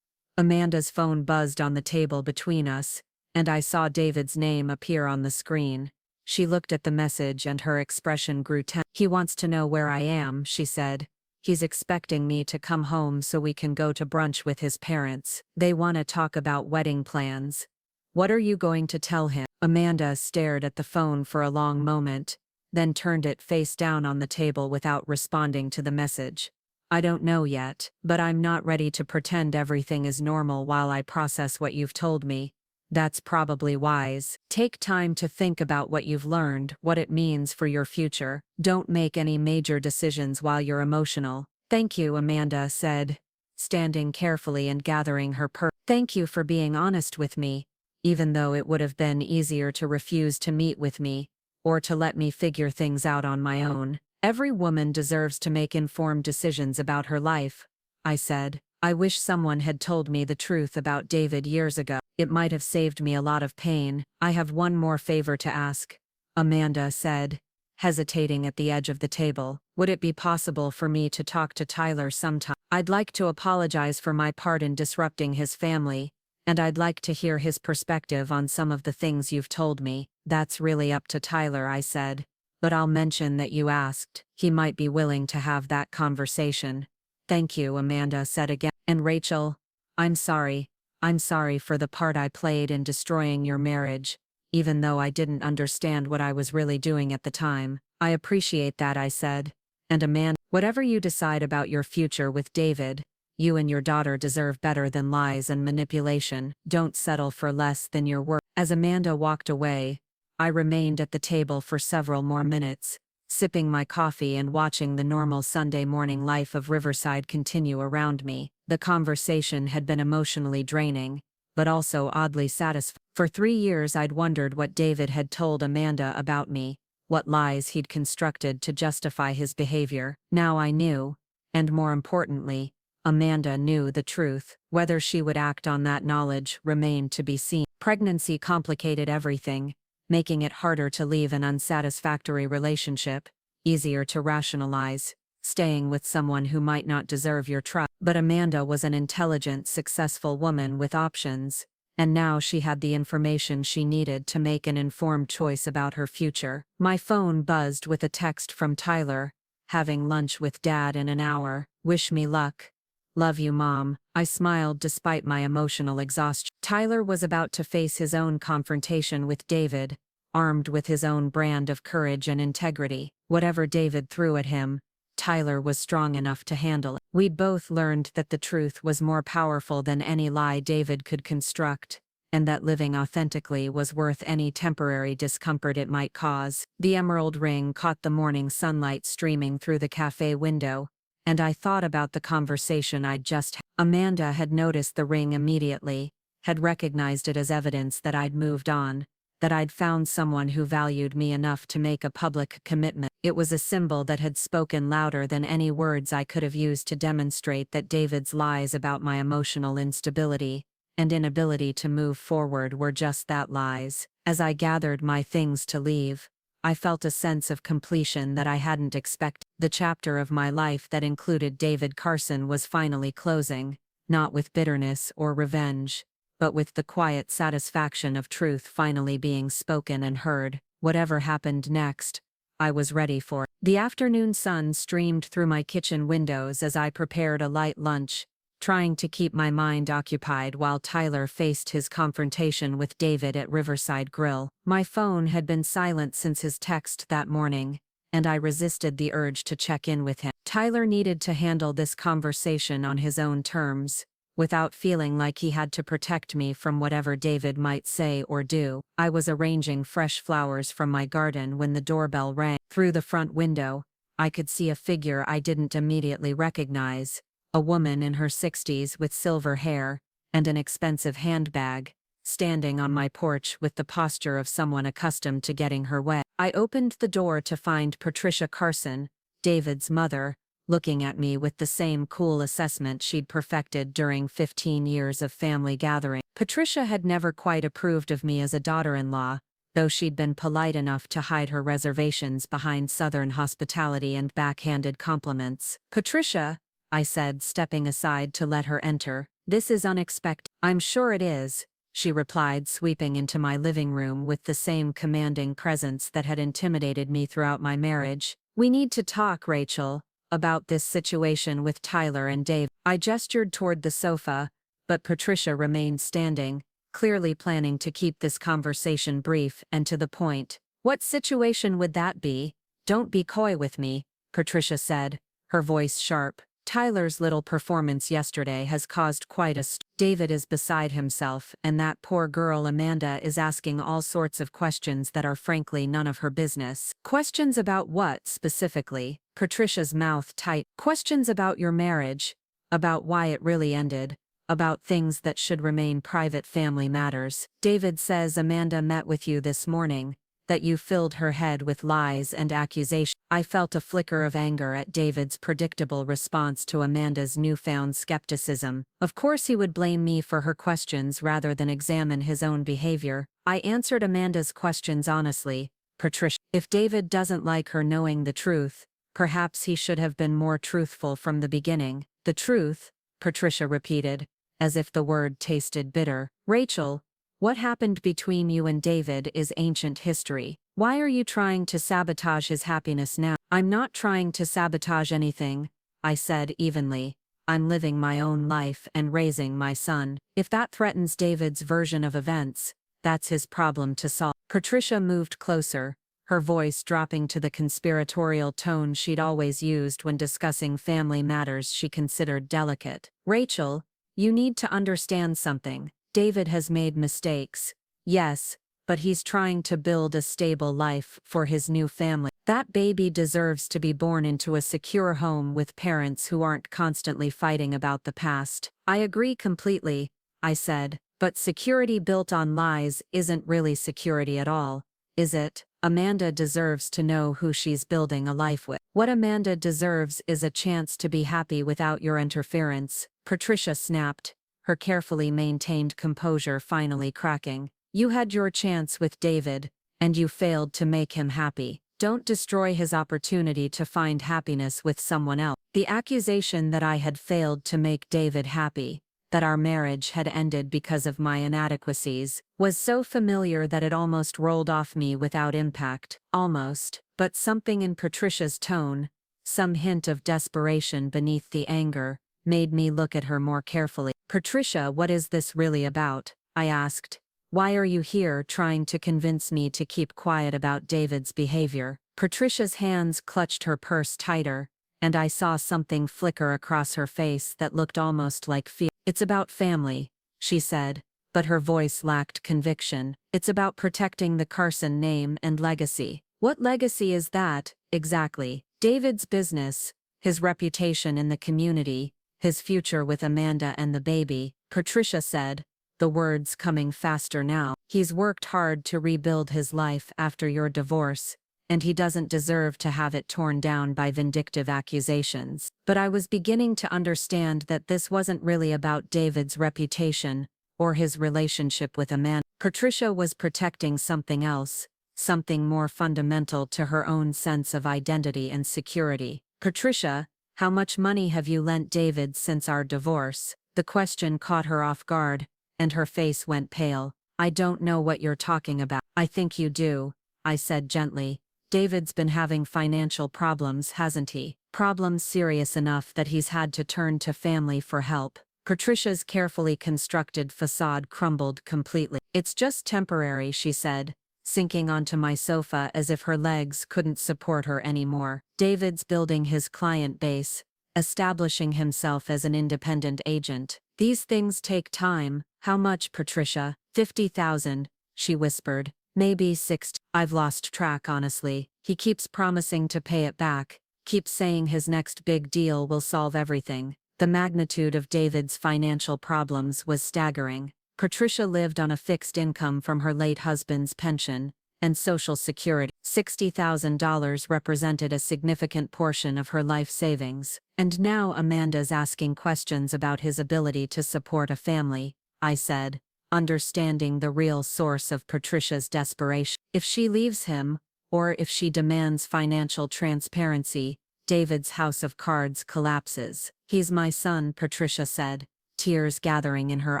Amanda's phone buzzed on the table between us, and I saw David's name appear on the screen. She looked at the message and her expression grew tense. "He wants to know where I am," she said. "He's expecting me to come home so we can go to brunch with his parents. They want to talk about wedding plans. What are you going to tell him?" Amanda stared at the phone for a long moment, then turned it face down on the table without responding to the message. "I don't know yet, but I'm not ready to pretend everything is normal while I process what you've told me. That's probably wise. Take time to think about what you've learned, what it means for your future. Don't make any major decisions while you're emotional." "Thank you," Amanda said, standing carefully and gathering her "Thank you for being honest with me, even though it would have been easier to refuse to meet with me, or to let me figure things out on my own. Every woman deserves to make informed decisions about her life," I said. "I wish someone had told me the truth about David years ago. It might have saved me a lot of pain." "I have one more favor to ask," Amanda said, hesitating at the edge of the table. "Would it be possible for me to talk to Tyler sometime? I'd like to apologize for my part in disrupting his family, and I'd like to hear his perspective on some of the things you've told me." "That's really up to Tyler," I said, "but I'll mention that you asked. He might be willing to have that conversation." "Thank you," Amanda said again. "And Rachel, I'm sorry. I'm sorry for the part I played in destroying your marriage, even though I didn't understand what I was really doing at the time." "I appreciate that," I said. "And Amanda, whatever you decide about your future with David, you and your daughter deserve better than lies and manipulation. Don't settle for less than your worth." As Amanda walked away, I remained at the table for several more minutes, sipping my coffee and watching the normal Sunday morning life of Riverside continue around me. The conversation had been emotionally draining, but also oddly satisfying. For 3 years I'd wondered what David had told Amanda about me, what lies he'd constructed to justify his behavior. Now I knew, and more importantly, Amanda knew the truth. Whether she would act on that knowledge remained to be seen. Pregnancy complicated everything, making it harder to leave an unsatisfactory relationship, easier to rationalize staying with someone who might not deserve your trust. But Amanda was an intelligent, successful woman with options, and now she had the information she needed to make an informed choice about her future. My phone buzzed with a text from Tyler. "Having lunch with Dad in an hour. Wish me luck. Love you, Mom." I smiled despite my emotional exhaustion. Tyler was about to face his own confrontation with David, armed with his own brand of courage and integrity. Whatever David threw at him, Tyler was strong enough to handle it. We'd both learned that the truth was more powerful than any lie David could construct, and that living authentically was worth any temporary discomfort it might cause. The emerald ring caught the morning sunlight streaming through the cafe window, and I thought about the conversation I'd just had. Amanda had noticed the ring immediately, had recognized it as evidence that I'd moved on, that I'd found someone who valued me enough to make a public commitment. It was a symbol that had spoken louder than any words I could have used to demonstrate that David's lies about my emotional instability and inability to move forward were just that, lies. As I gathered my things to leave, I felt a sense of completion that I hadn't expected. The chapter of my life that included David Carson was finally closing, not with bitterness or revenge, but with the quiet satisfaction of truth finally being spoken and heard. Whatever happened next, I was ready for it. The afternoon sun streamed through my kitchen windows as I prepared a light lunch, trying to keep my mind occupied while Tyler faced his confrontation with David at Riverside Grill. My phone had been silent since his text that morning, and I resisted the urge to check in with him. Tyler needed to handle this conversation on his own terms, without feeling like he had to protect me from whatever David might say or do. I was arranging fresh flowers from my garden when the doorbell rang. Through the front window, I could see a figure I didn't immediately recognize, a woman in her 60s with silver hair and an expensive handbag, standing on my porch with the posture of someone accustomed to getting her way. I opened the door to find Patricia Carson, David's mother, looking at me with the same cool assessment she'd perfected during 15 years of family gathering. Patricia had never quite approved of me as a daughter-in-law, though she'd been polite enough to hide her reservations behind Southern hospitality and backhanded compliments. "Patricia," I said, stepping aside to let her enter, "this is unexpected." "I'm sure it is," she replied, sweeping into my living room with the same commanding presence that had intimidated me throughout my marriage. "We need to talk, Rachel, about this situation with Tyler and Dave." I gestured toward the sofa, but Patricia remained standing, clearly planning to keep this conversation brief and to the point. "What situation would that be? Don't be coy with me," Patricia said, her voice sharp. "Tyler's little performance yesterday has caused quite a David is beside himself, and that poor girl Amanda is asking all sorts of questions that are frankly none of her business." "Questions about what, specifically?" Patricia's mouth tight. "Questions about your marriage, about why it really ended, about things that should remain private family matters. David says Amanda met with you this morning, that you filled her head with lies and accusations." I felt a flicker of anger at David's predictable response to Amanda's newfound skepticism. Of course he would blame me for her questions rather than examine his own behavior. I answered Amanda's questions honestly. "Patricia, if David doesn't like her knowing the truth, perhaps he should have been more truthful from the beginning." "The truth?" Patricia repeated, as if the word tasted bitter. "Rachel, what happened between you and David is ancient history. Why are you trying to sabotage his happiness now?" "I'm not trying to sabotage anything," I said evenly. "I'm living my own life and raising my son. If that threatens David's version of events, that's his problem to solve." Patricia moved closer, her voice dropping to the conspiratorial tone she'd always used when discussing family matters she considered delicate. "Rachel, you need to understand something. David has made mistakes, yes, but he's trying to build a stable life for his new family. That baby deserves to be born into a secure home with parents who aren't constantly fighting about the past." "I agree completely," I said, "but security built on lies isn't really security at all, is it? Amanda deserves to know who she's building a life with." "What Amanda deserves is a chance to be happy without your interference," Patricia snapped, her carefully maintained composure finally cracking. "You had your chance with David, and you failed to make him happy. Don't destroy his opportunity to find happiness with someone else." The accusation that I had failed to make David happy, that our marriage had ended because of my inadequacies, was so familiar that it almost rolled off me without impact. Almost, but something in Patricia's tone, some hint of desperation beneath the anger, made me look at her more carefully. "Patricia, what is this really about?" I asked. "Why are you here trying to convince me to keep quiet about David's behavior?" Patricia's hands clutched her purse tighter, and I saw something flicker across her face that looked almost like fear. "It's about family," she said, but her voice lacked conviction. "It's about protecting the Carson name and legacy." "What legacy is that, exactly?" "David's business, his reputation in the community, his future with Amanda and the baby," Patricia said, the words coming faster now. "He's worked hard to rebuild his life after your divorce, and he doesn't deserve to have it torn down by vindictive accusations." But I was beginning to understand that this wasn't really about David's reputation or his relationship with Amanda. Patricia was protecting something else, something more fundamental to her own sense of identity and security. "Patricia, how much money have you lent David since our divorce?" The question caught her off guard, and her face went pale. "I don't know what you're talking about." "I think you do," I said gently. "David's been having financial problems, hasn't he? Problems serious enough that he's had to turn to family for help." Patricia's carefully constructed facade crumbled completely. "It's just temporary," she said, sinking onto my sofa as if her legs couldn't support her anymore. "David's building his client base, establishing himself as an independent agent. These things take time. How much, Patricia? 50,000, she whispered. Maybe 60. I've lost track, honestly. He keeps promising to pay it back, keeps saying his next big deal will solve everything. The magnitude of David's financial problems was staggering. Patricia lived on a fixed income from her late husband's pension and Social Security. $60,000 represented a significant portion of her life savings. And now Amanda's asking questions about his ability to support a family, I said, understanding the real source of Patricia's desperation. If she leaves him, or if she demands financial transparency, David's house of cards collapses. He's my son, Patricia said, tears gathering in her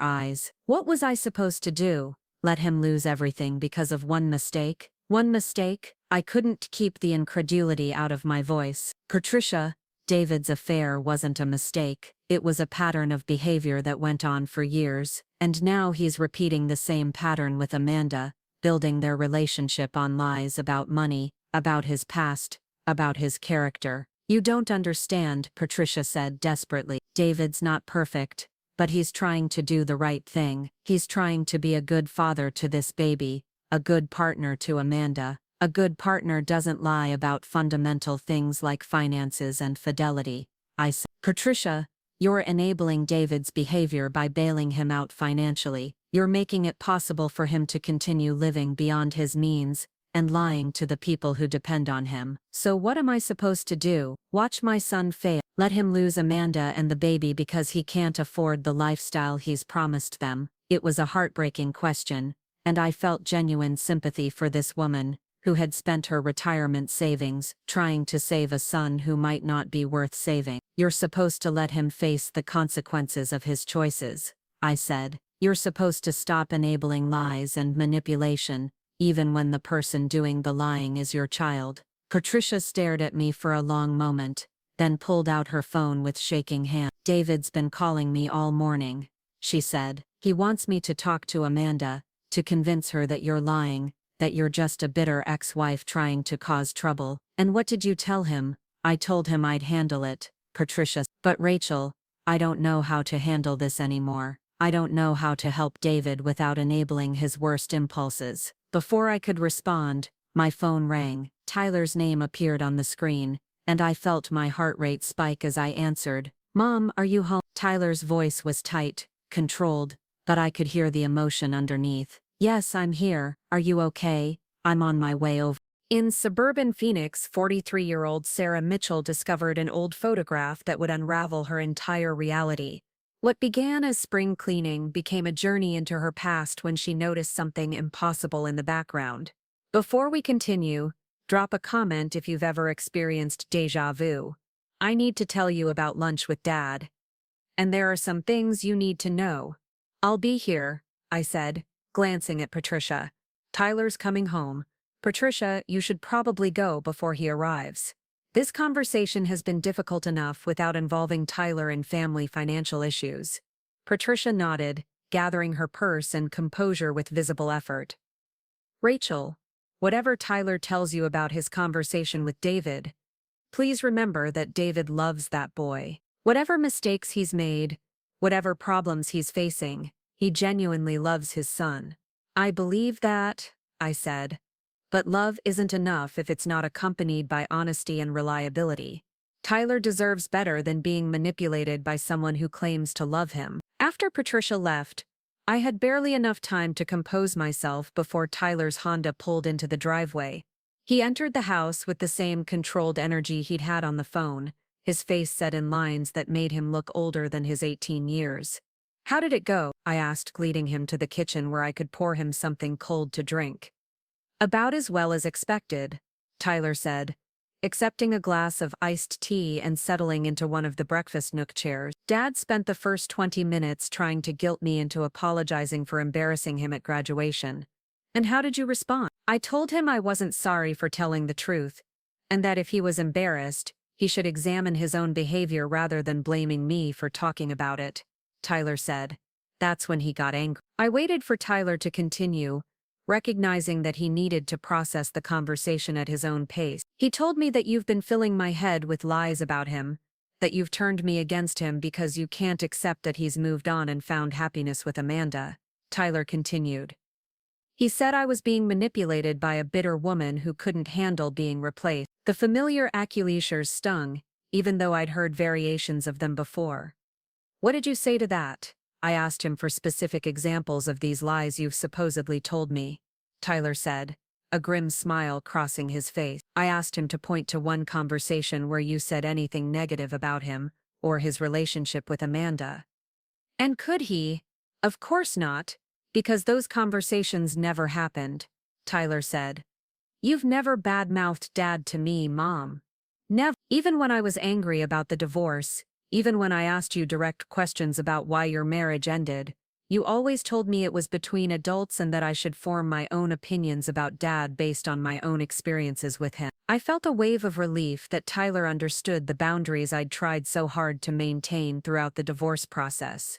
eyes. What was I supposed to do? Let him lose everything because of one mistake? One mistake? I couldn't keep the incredulity out of my voice. Patricia, David's affair wasn't a mistake. It was a pattern of behavior that went on for years, and now he's repeating the same pattern with Amanda, building their relationship on lies about money, about his past, about his character. You don't understand, Patricia said desperately. David's not perfect, but he's trying to do the right thing. He's trying to be a good father to this baby, a good partner to Amanda. A good partner doesn't lie about fundamental things like finances and fidelity, I said. Patricia, you're enabling David's behavior by bailing him out financially. You're making it possible for him to continue living beyond his means and lying to the people who depend on him. So what am I supposed to do? Watch my son fail? Let him lose Amanda and the baby because he can't afford the lifestyle he's promised them? It was a heartbreaking question, and I felt genuine sympathy for this woman, who had spent her retirement savings trying to save a son who might not be worth saving. You're supposed to let him face the consequences of his choices, I said. You're supposed to stop enabling lies and manipulation, even when the person doing the lying is your child. Patricia stared at me for a long moment, then pulled out her phone with shaking hand. David's been calling me all morning, she said. He wants me to talk to Amanda, to convince her that you're lying, that you're just a bitter ex-wife trying to cause trouble. And what did you tell him? I told him I'd handle it, Patricia. But Rachel, I don't know how to handle this anymore. I don't know how to help David without enabling his worst impulses. Before I could respond, my phone rang. Tyler's name appeared on the screen, and I felt my heart rate spike as I answered. Mom, are you home? Tyler's voice was tight, controlled, but I could hear the emotion underneath. Yes, I'm here. Are you okay? I'm on my way over. In suburban Phoenix, 43-year-old Sarah Mitchell discovered an old photograph that would unravel her entire reality. What began as spring cleaning became a journey into her past when she noticed something impossible in the background. Before we continue, drop a comment if you've ever experienced déjà vu. I need to tell you about lunch with Dad. And there are some things you need to know. I'll be here, I said, glancing at Patricia. Tyler's coming home. Patricia, you should probably go before he arrives. This conversation has been difficult enough without involving Tyler in family financial issues. Patricia nodded, gathering her purse and composure with visible effort. Rachel, whatever Tyler tells you about his conversation with David, please remember that David loves that boy. Whatever mistakes he's made, whatever problems he's facing, he genuinely loves his son. I believe that, I said. But love isn't enough if it's not accompanied by honesty and reliability. Tyler deserves better than being manipulated by someone who claims to love him. After Patricia left, I had barely enough time to compose myself before Tyler's Honda pulled into the driveway. He entered the house with the same controlled energy he'd had on the phone, his face set in lines that made him look older than his 18 years. How did it go? I asked, leading him to the kitchen where I could pour him something cold to drink. About as well as expected, Tyler said, accepting a glass of iced tea and settling into one of the breakfast nook chairs. Dad spent the first 20 minutes trying to guilt me into apologizing for embarrassing him at graduation. And how did you respond? I told him I wasn't sorry for telling the truth, and that if he was embarrassed, he should examine his own behavior rather than blaming me for talking about it, Tyler said. That's when he got angry. I waited for Tyler to continue, recognizing that he needed to process the conversation at his own pace. He told me that you've been filling my head with lies about him, that you've turned me against him because you can't accept that he's moved on and found happiness with Amanda," Tyler continued. He said I was being manipulated by a bitter woman who couldn't handle being replaced. The familiar accusations stung, even though I'd heard variations of them before. "What did you say to that?" I asked him for specific examples of these lies you've supposedly told me. Tyler said, a grim smile crossing his face. "I asked him to point to one conversation where you said anything negative about him, or his relationship with Amanda." "And could he?" "Of course not, because those conversations never happened," Tyler said. "You've never bad-mouthed Dad to me, Mom. Never. Even when I was angry about the divorce, even when I asked you direct questions about why your marriage ended, you always told me it was between adults and that I should form my own opinions about Dad based on my own experiences with him." I felt a wave of relief that Tyler understood the boundaries I'd tried so hard to maintain throughout the divorce process.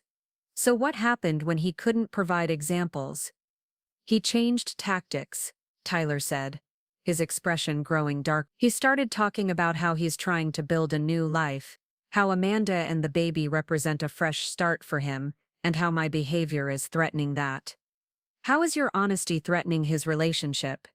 So what happened when he couldn't provide examples? "He changed tactics," Tyler said, his expression growing dark. "He started talking about how he's trying to build a new life, how Amanda and the baby represent a fresh start for him, and how my behavior is threatening that." "How is your honesty threatening his relationship?"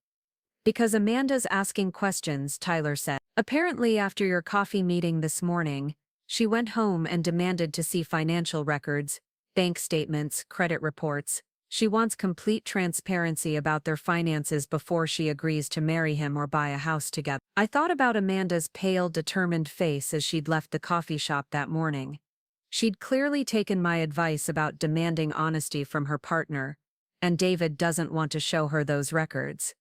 "Because Amanda's asking questions," Tyler said. "Apparently after your coffee meeting this morning, she went home and demanded to see financial records, bank statements, credit reports. She wants complete transparency about their finances before she agrees to marry him or buy a house together." I thought about Amanda's pale, determined face as she'd left the coffee shop that morning. She'd clearly taken my advice about demanding honesty from her partner, and David doesn't want to show her those records.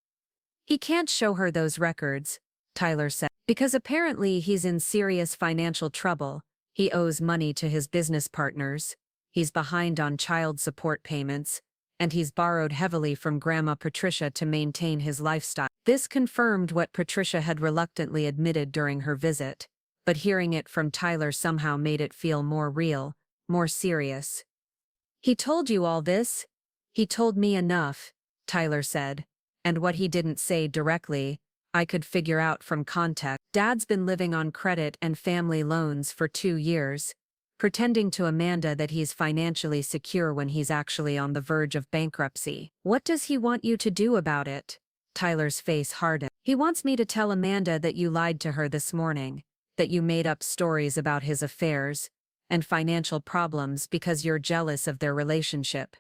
"He can't show her those records," Tyler said, "because apparently he's in serious financial trouble. He owes money to his business partners, he's behind on child support payments, and he's borrowed heavily from Grandma Patricia to maintain his lifestyle." This confirmed what Patricia had reluctantly admitted during her visit, but hearing it from Tyler somehow made it feel more real, more serious. "He told you all this?" "He told me enough," Tyler said, "and what he didn't say directly, I could figure out from context. Dad's been living on credit and family loans for 2 years, pretending to Amanda that he's financially secure when he's actually on the verge of bankruptcy." "What does he want you to do about it?" Tyler's face hardened. "He wants me to tell Amanda that you lied to her this morning, that you made up stories about his affairs and financial problems because you're jealous of their relationship.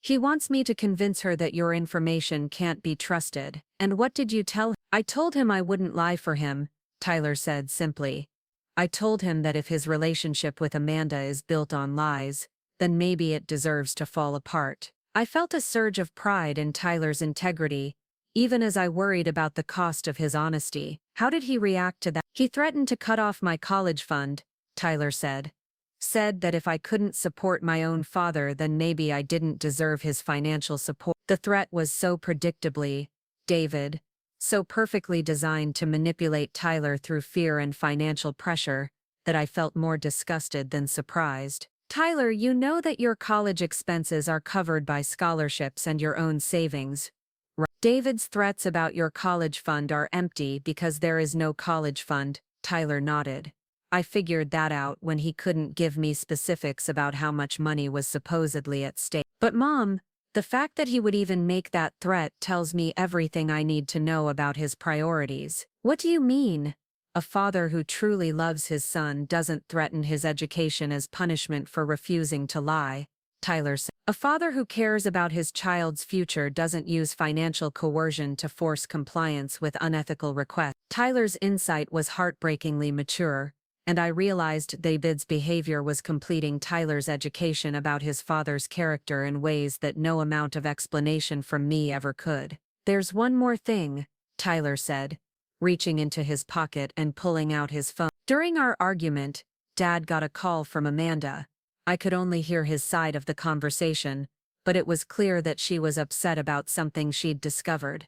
He wants me to convince her that your information can't be trusted." "And what did you tell him?" "I told him I wouldn't lie for him," Tyler said simply. "I told him that if his relationship with Amanda is built on lies, then maybe it deserves to fall apart." I felt a surge of pride in Tyler's integrity, even as I worried about the cost of his honesty. How did he react to that? "He threatened to cut off my college fund," Tyler said. "Said that if I couldn't support my own father then maybe I didn't deserve his financial support." The threat was so predictably, David, so perfectly designed to manipulate Tyler through fear and financial pressure, that I felt more disgusted than surprised. "Tyler, you know that your college expenses are covered by scholarships and your own savings, right? David's threats about your college fund are empty because there is no college fund," Tyler nodded. "I figured that out when he couldn't give me specifics about how much money was supposedly at stake." "But Mom, the fact that he would even make that threat tells me everything I need to know about his priorities." "What do you mean?" "A father who truly loves his son doesn't threaten his education as punishment for refusing to lie," Tyler said. "A father who cares about his child's future doesn't use financial coercion to force compliance with unethical requests." Tyler's insight was heartbreakingly mature, and I realized David's behavior was completing Tyler's education about his father's character in ways that no amount of explanation from me ever could. "There's one more thing," Tyler said, reaching into his pocket and pulling out his phone. "During our argument, Dad got a call from Amanda. I could only hear his side of the conversation, but it was clear that she was upset about something she'd discovered."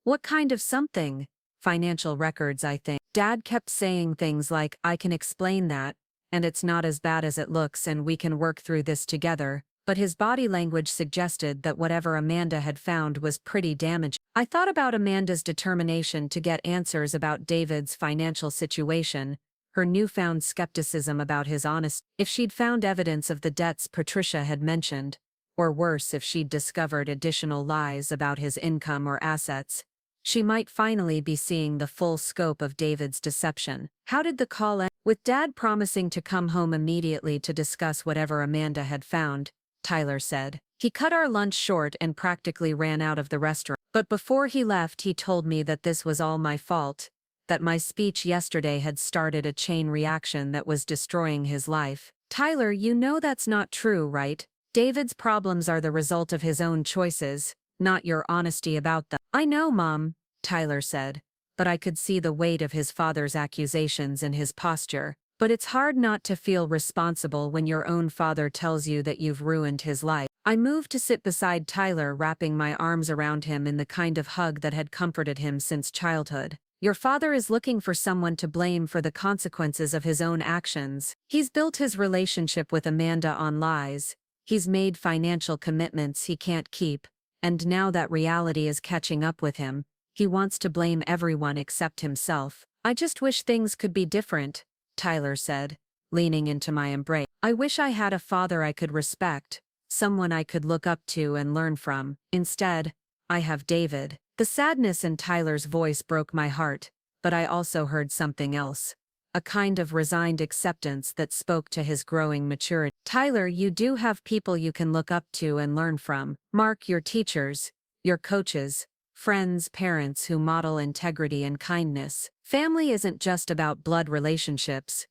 "What kind of something?" "Financial records, I think. Dad kept saying things like, 'I can explain that, and it's not as bad as it looks and we can work through this together,' but his body language suggested that whatever Amanda had found was pretty damaging." I thought about Amanda's determination to get answers about David's financial situation, her newfound skepticism about his honesty. If she'd found evidence of the debts Patricia had mentioned, or worse if she'd discovered additional lies about his income or assets, she might finally be seeing the full scope of David's deception. How did the call end? With Dad promising to come home immediately to discuss whatever Amanda had found, Tyler said. He cut our lunch short and practically ran out of the restaurant. But before he left, he told me that this was all my fault, that my speech yesterday had started a chain reaction that was destroying his life. Tyler, you know that's not true, right? David's problems are the result of his own choices, not your honesty about them. I know, Mom, Tyler said, but I could see the weight of his father's accusations in his posture. But it's hard not to feel responsible when your own father tells you that you've ruined his life. I moved to sit beside Tyler, wrapping my arms around him in the kind of hug that had comforted him since childhood. Your father is looking for someone to blame for the consequences of his own actions. He's built his relationship with Amanda on lies. He's made financial commitments he can't keep, and now that reality is catching up with him, he wants to blame everyone except himself. I just wish things could be different, Tyler said, leaning into my embrace. I wish I had a father I could respect, someone I could look up to and learn from. Instead, I have David. The sadness in Tyler's voice broke my heart, but I also heard something else. A kind of resigned acceptance that spoke to his growing maturity. Tyler, you do have people you can look up to and learn from. Mark, your teachers, your coaches, friends, parents who model integrity and kindness. Family isn't just about blood relationships.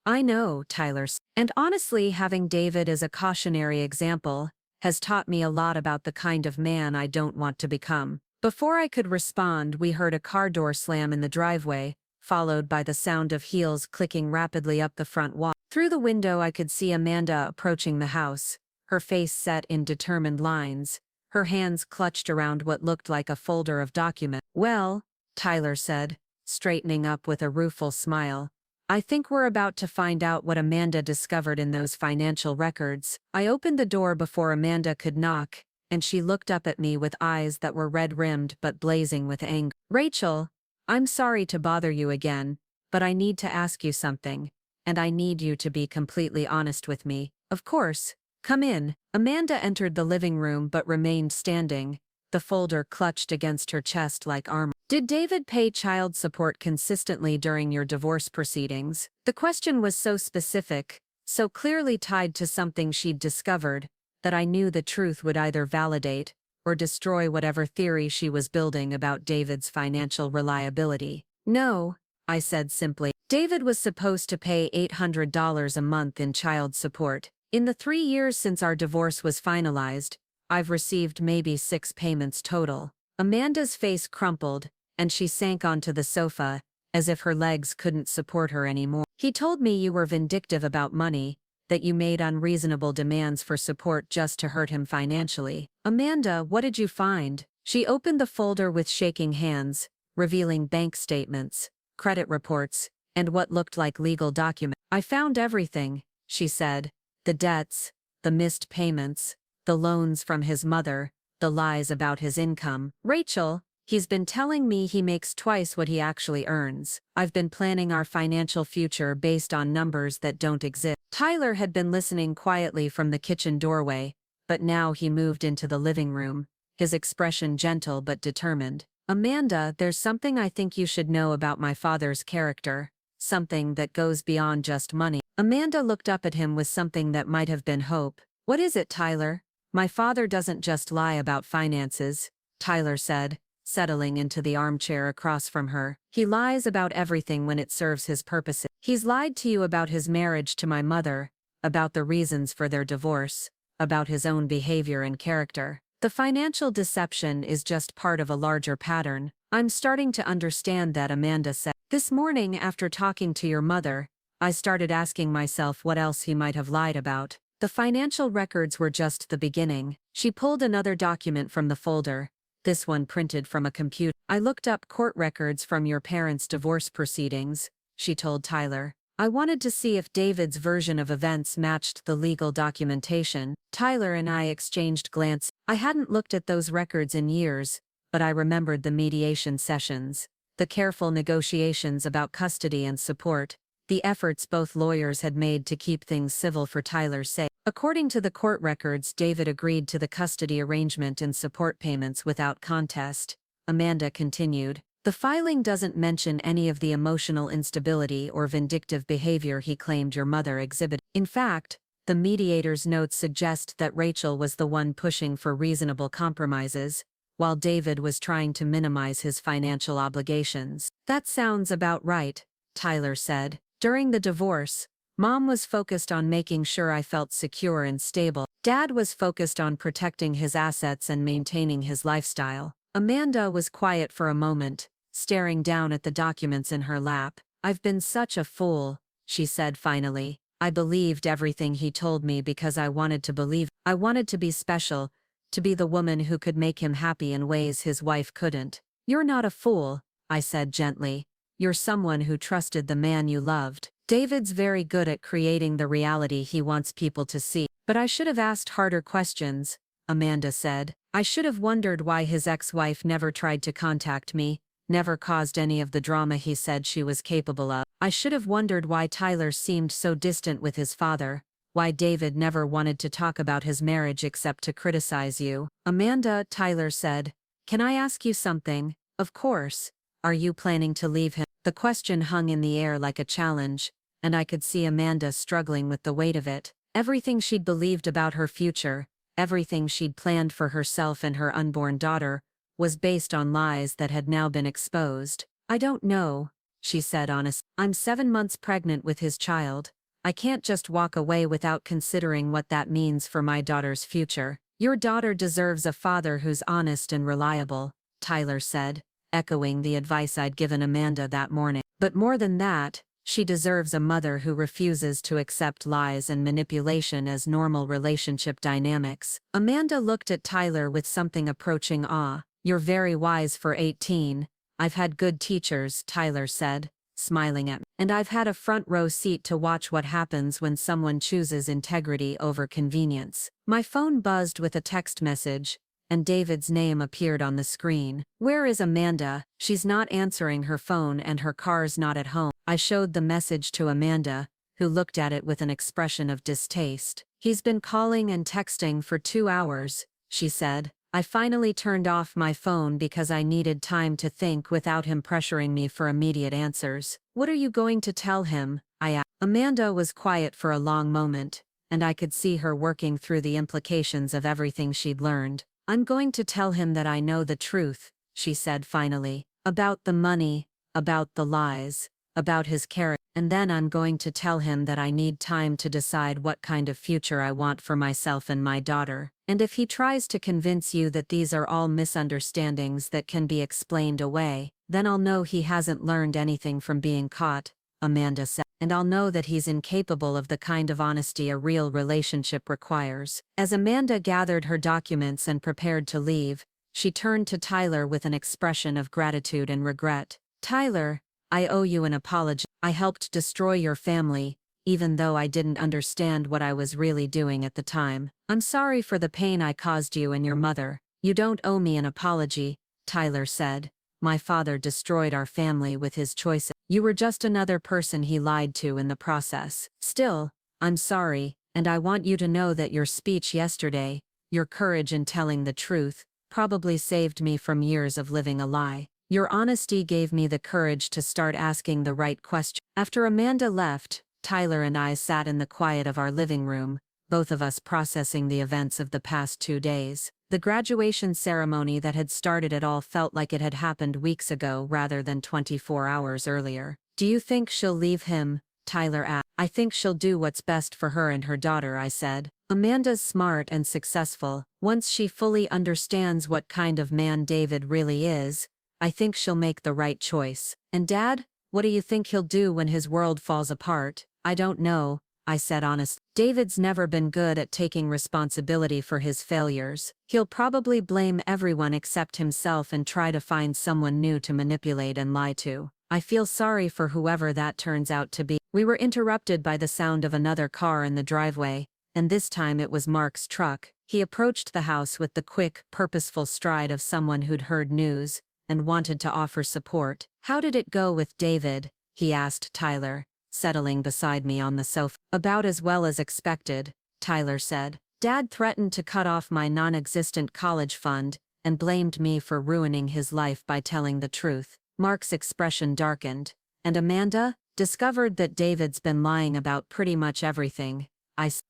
I know, Tyler. And honestly, having David as a cautionary example has taught me a lot about the kind of man I don't want to become. Before I could respond, we heard a car door slam in the driveway, followed by the sound of heels clicking rapidly up the front walk. Through the window I could see Amanda approaching the house, her face set in determined lines, her hands clutched around what looked like a folder of documents. Well, Tyler said, straightening up with a rueful smile, I think we're about to find out what Amanda discovered in those financial records. I opened the door before Amanda could knock, and she looked up at me with eyes that were red-rimmed but blazing with anger. Rachel, I'm sorry to bother you again, but I need to ask you something, and I need you to be completely honest with me. Of course, come in. Amanda entered the living room but remained standing, the folder clutched against her chest like armor. Did David pay child support consistently during your divorce proceedings? The question was so specific, so clearly tied to something she'd discovered, that I knew the truth would either validate or destroy whatever theory she was building about David's financial reliability. No, I said simply. David was supposed to pay $800 a month in child support. In the 3 years since our divorce was finalized, I've received maybe 6 payments total. Amanda's face crumpled, and she sank onto the sofa, as if her legs couldn't support her anymore. He told me you were vindictive about money, that you made unreasonable demands for support just to hurt him financially. Amanda, what did you find? She opened the folder with shaking hands, revealing bank statements, credit reports, and what looked like legal documents. I found everything, she said. The debts, the missed payments, the loans from his mother, the lies about his income. Rachel, he's been telling me he makes twice what he actually earns. I've been planning our financial future based on numbers that don't exist. Tyler had been listening quietly from the kitchen doorway, but now he moved into the living room, his expression gentle but determined. Amanda, there's something I think you should know about my father's character, something that goes beyond just money. Amanda looked up at him with something that might have been hope. What is it, Tyler? My father doesn't just lie about finances, Tyler said, settling into the armchair across from her. He lies about everything when it serves his purposes. He's lied to you about his marriage to my mother, about the reasons for their divorce, about his own behavior and character. The financial deception is just part of a larger pattern. I'm starting to understand that, Amanda said. This morning, after talking to your mother, I started asking myself what else he might have lied about. The financial records were just the beginning. She pulled another document from the folder, this one printed from a computer. I looked up court records from your parents' divorce proceedings, she told Tyler. I wanted to see if David's version of events matched the legal documentation. Tyler and I exchanged glances. I hadn't looked at those records in years, but I remembered the mediation sessions, the careful negotiations about custody and support, the efforts both lawyers had made to keep things civil for Tyler's sake. According to the court records, David agreed to the custody arrangement and support payments without contest. Amanda continued. The filing doesn't mention any of the emotional instability or vindictive behavior he claimed your mother exhibited. In fact, the mediator's notes suggest that Rachel was the one pushing for reasonable compromises, while David was trying to minimize his financial obligations. That sounds about right, Tyler said. During the divorce, Mom was focused on making sure I felt secure and stable. Dad was focused on protecting his assets and maintaining his lifestyle. Amanda was quiet for a moment, staring down at the documents in her lap. I've been such a fool, she said finally. I believed everything he told me because I wanted to believe. I wanted to be special, to be the woman who could make him happy in ways his wife couldn't. You're not a fool, I said gently. You're someone who trusted the man you loved. David's very good at creating the reality he wants people to see. But I should have asked harder questions, Amanda said. I should have wondered why his ex-wife never tried to contact me, never caused any of the drama he said she was capable of. I should have wondered why Tyler seemed so distant with his father, why David never wanted to talk about his marriage except to criticize you. Amanda, Tyler said. Can I ask you something? Of course. Are you planning to leave him? The question hung in the air like a challenge, and I could see Amanda struggling with the weight of it. Everything she'd believed about her future, everything she'd planned for herself and her unborn daughter, was based on lies that had now been exposed. I don't know, she said honestly. I'm 7 months pregnant with his child. I can't just walk away without considering what that means for my daughter's future. Your daughter deserves a father who's honest and reliable, Tyler said, echoing the advice I'd given Amanda that morning. But more than that, she deserves a mother who refuses to accept lies and manipulation as normal relationship dynamics. Amanda looked at Tyler with something approaching awe. You're very wise for 18. I've had good teachers, Tyler said, smiling at me. And I've had a front row seat to watch what happens when someone chooses integrity over convenience. My phone buzzed with a text message, and David's name appeared on the screen. Where is Amanda? She's not answering her phone and her car's not at home. I showed the message to Amanda, who looked at it with an expression of distaste. He's been calling and texting for 2 hours, she said. I finally turned off my phone because I needed time to think without him pressuring me for immediate answers. What are you going to tell him? I asked. Amanda was quiet for a long moment, and I could see her working through the implications of everything she'd learned. I'm going to tell him that I know the truth, she said finally. About the money, about the lies, about his character. And then I'm going to tell him that I need time to decide what kind of future I want for myself and my daughter. And if he tries to convince you that these are all misunderstandings that can be explained away, then I'll know he hasn't learned anything from being caught, Amanda said. And I'll know that he's incapable of the kind of honesty a real relationship requires. As Amanda gathered her documents and prepared to leave, she turned to Tyler with an expression of gratitude and regret. Tyler, I owe you an apology. I helped destroy your family, even though I didn't understand what I was really doing at the time. I'm sorry for the pain I caused you and your mother. You don't owe me an apology, Tyler said. My father destroyed our family with his choices. You were just another person he lied to in the process. Still, I'm sorry, and I want you to know that your speech yesterday, your courage in telling the truth, probably saved me from years of living a lie. Your honesty gave me the courage to start asking the right questions. After Amanda left, Tyler and I sat in the quiet of our living room, both of us processing the events of the past 2 days. The graduation ceremony that had started it all felt like it had happened weeks ago rather than 24 hours earlier. Do you think she'll leave him? Tyler asked. I think she'll do what's best for her and her daughter, I said. Amanda's smart and successful. Once she fully understands what kind of man David really is, I think she'll make the right choice. And Dad, what do you think he'll do when his world falls apart? I don't know, I said honestly. David's never been good at taking responsibility for his failures. He'll probably blame everyone except himself and try to find someone new to manipulate and lie to. I feel sorry for whoever that turns out to be. We were interrupted by the sound of another car in the driveway, and this time it was Mark's truck. He approached the house with the quick, purposeful stride of someone who'd heard news and wanted to offer support. How did it go with David? He asked Tyler, settling beside me on the sofa. About as well as expected, Tyler said. Dad threatened to cut off my non-existent college fund and blamed me for ruining his life by telling the truth. Mark's expression darkened. And Amanda discovered that David's been lying about pretty much everything.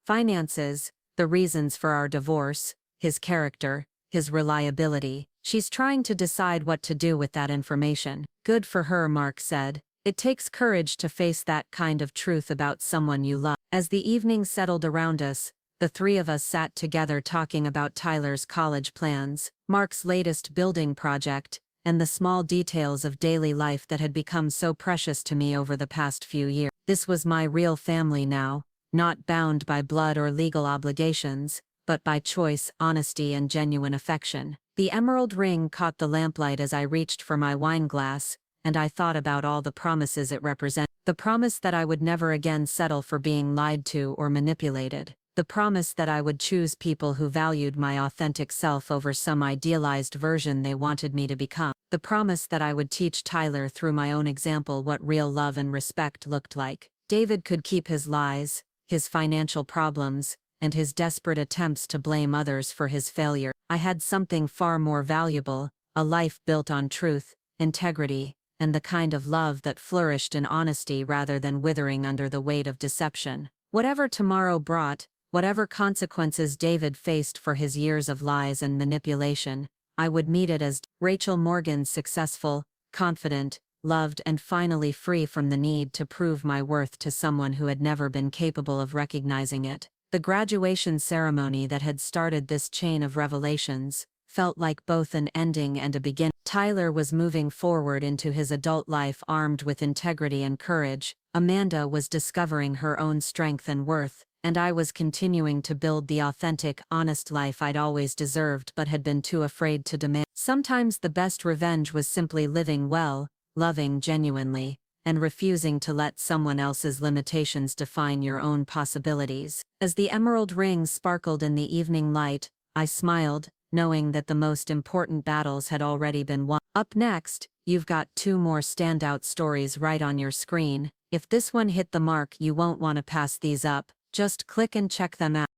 Finances, the reasons for our divorce, his character, his reliability. She's trying to decide what to do with that information. Good for her, Mark said. It takes courage to face that kind of truth about someone you love. As the evening settled around us, the three of us sat together talking about Tyler's college plans, Mark's latest building project, and the small details of daily life that had become so precious to me over the past few years. This was my real family now, not bound by blood or legal obligations, but by choice, honesty, and genuine affection. The emerald ring caught the lamplight as I reached for my wine glass, and I thought about all the promises it represented. The promise that I would never again settle for being lied to or manipulated. The promise that I would choose people who valued my authentic self over some idealized version they wanted me to become. The promise that I would teach Tyler through my own example what real love and respect looked like. David could keep his lies, his financial problems, and his desperate attempts to blame others for his failure. I had something far more valuable, a life built on truth, integrity, and the kind of love that flourished in honesty rather than withering under the weight of deception. Whatever tomorrow brought, whatever consequences David faced for his years of lies and manipulation, I would meet it as Rachel Morgan, successful, confident, loved, and finally free from the need to prove my worth to someone who had never been capable of recognizing it. The graduation ceremony that had started this chain of revelations felt like both an ending and a beginning. Tyler was moving forward into his adult life armed with integrity and courage. Amanda was discovering her own strength and worth, and I was continuing to build the authentic, honest life I'd always deserved but had been too afraid to demand. Sometimes the best revenge was simply living well, loving genuinely, and refusing to let someone else's limitations define your own possibilities. As the emerald ring sparkled in the evening light, I smiled, knowing that the most important battles had already been won. Up next, you've got 2 more standout stories right on your screen. If this one hit the mark, you won't want to pass these up. Just click and check them out.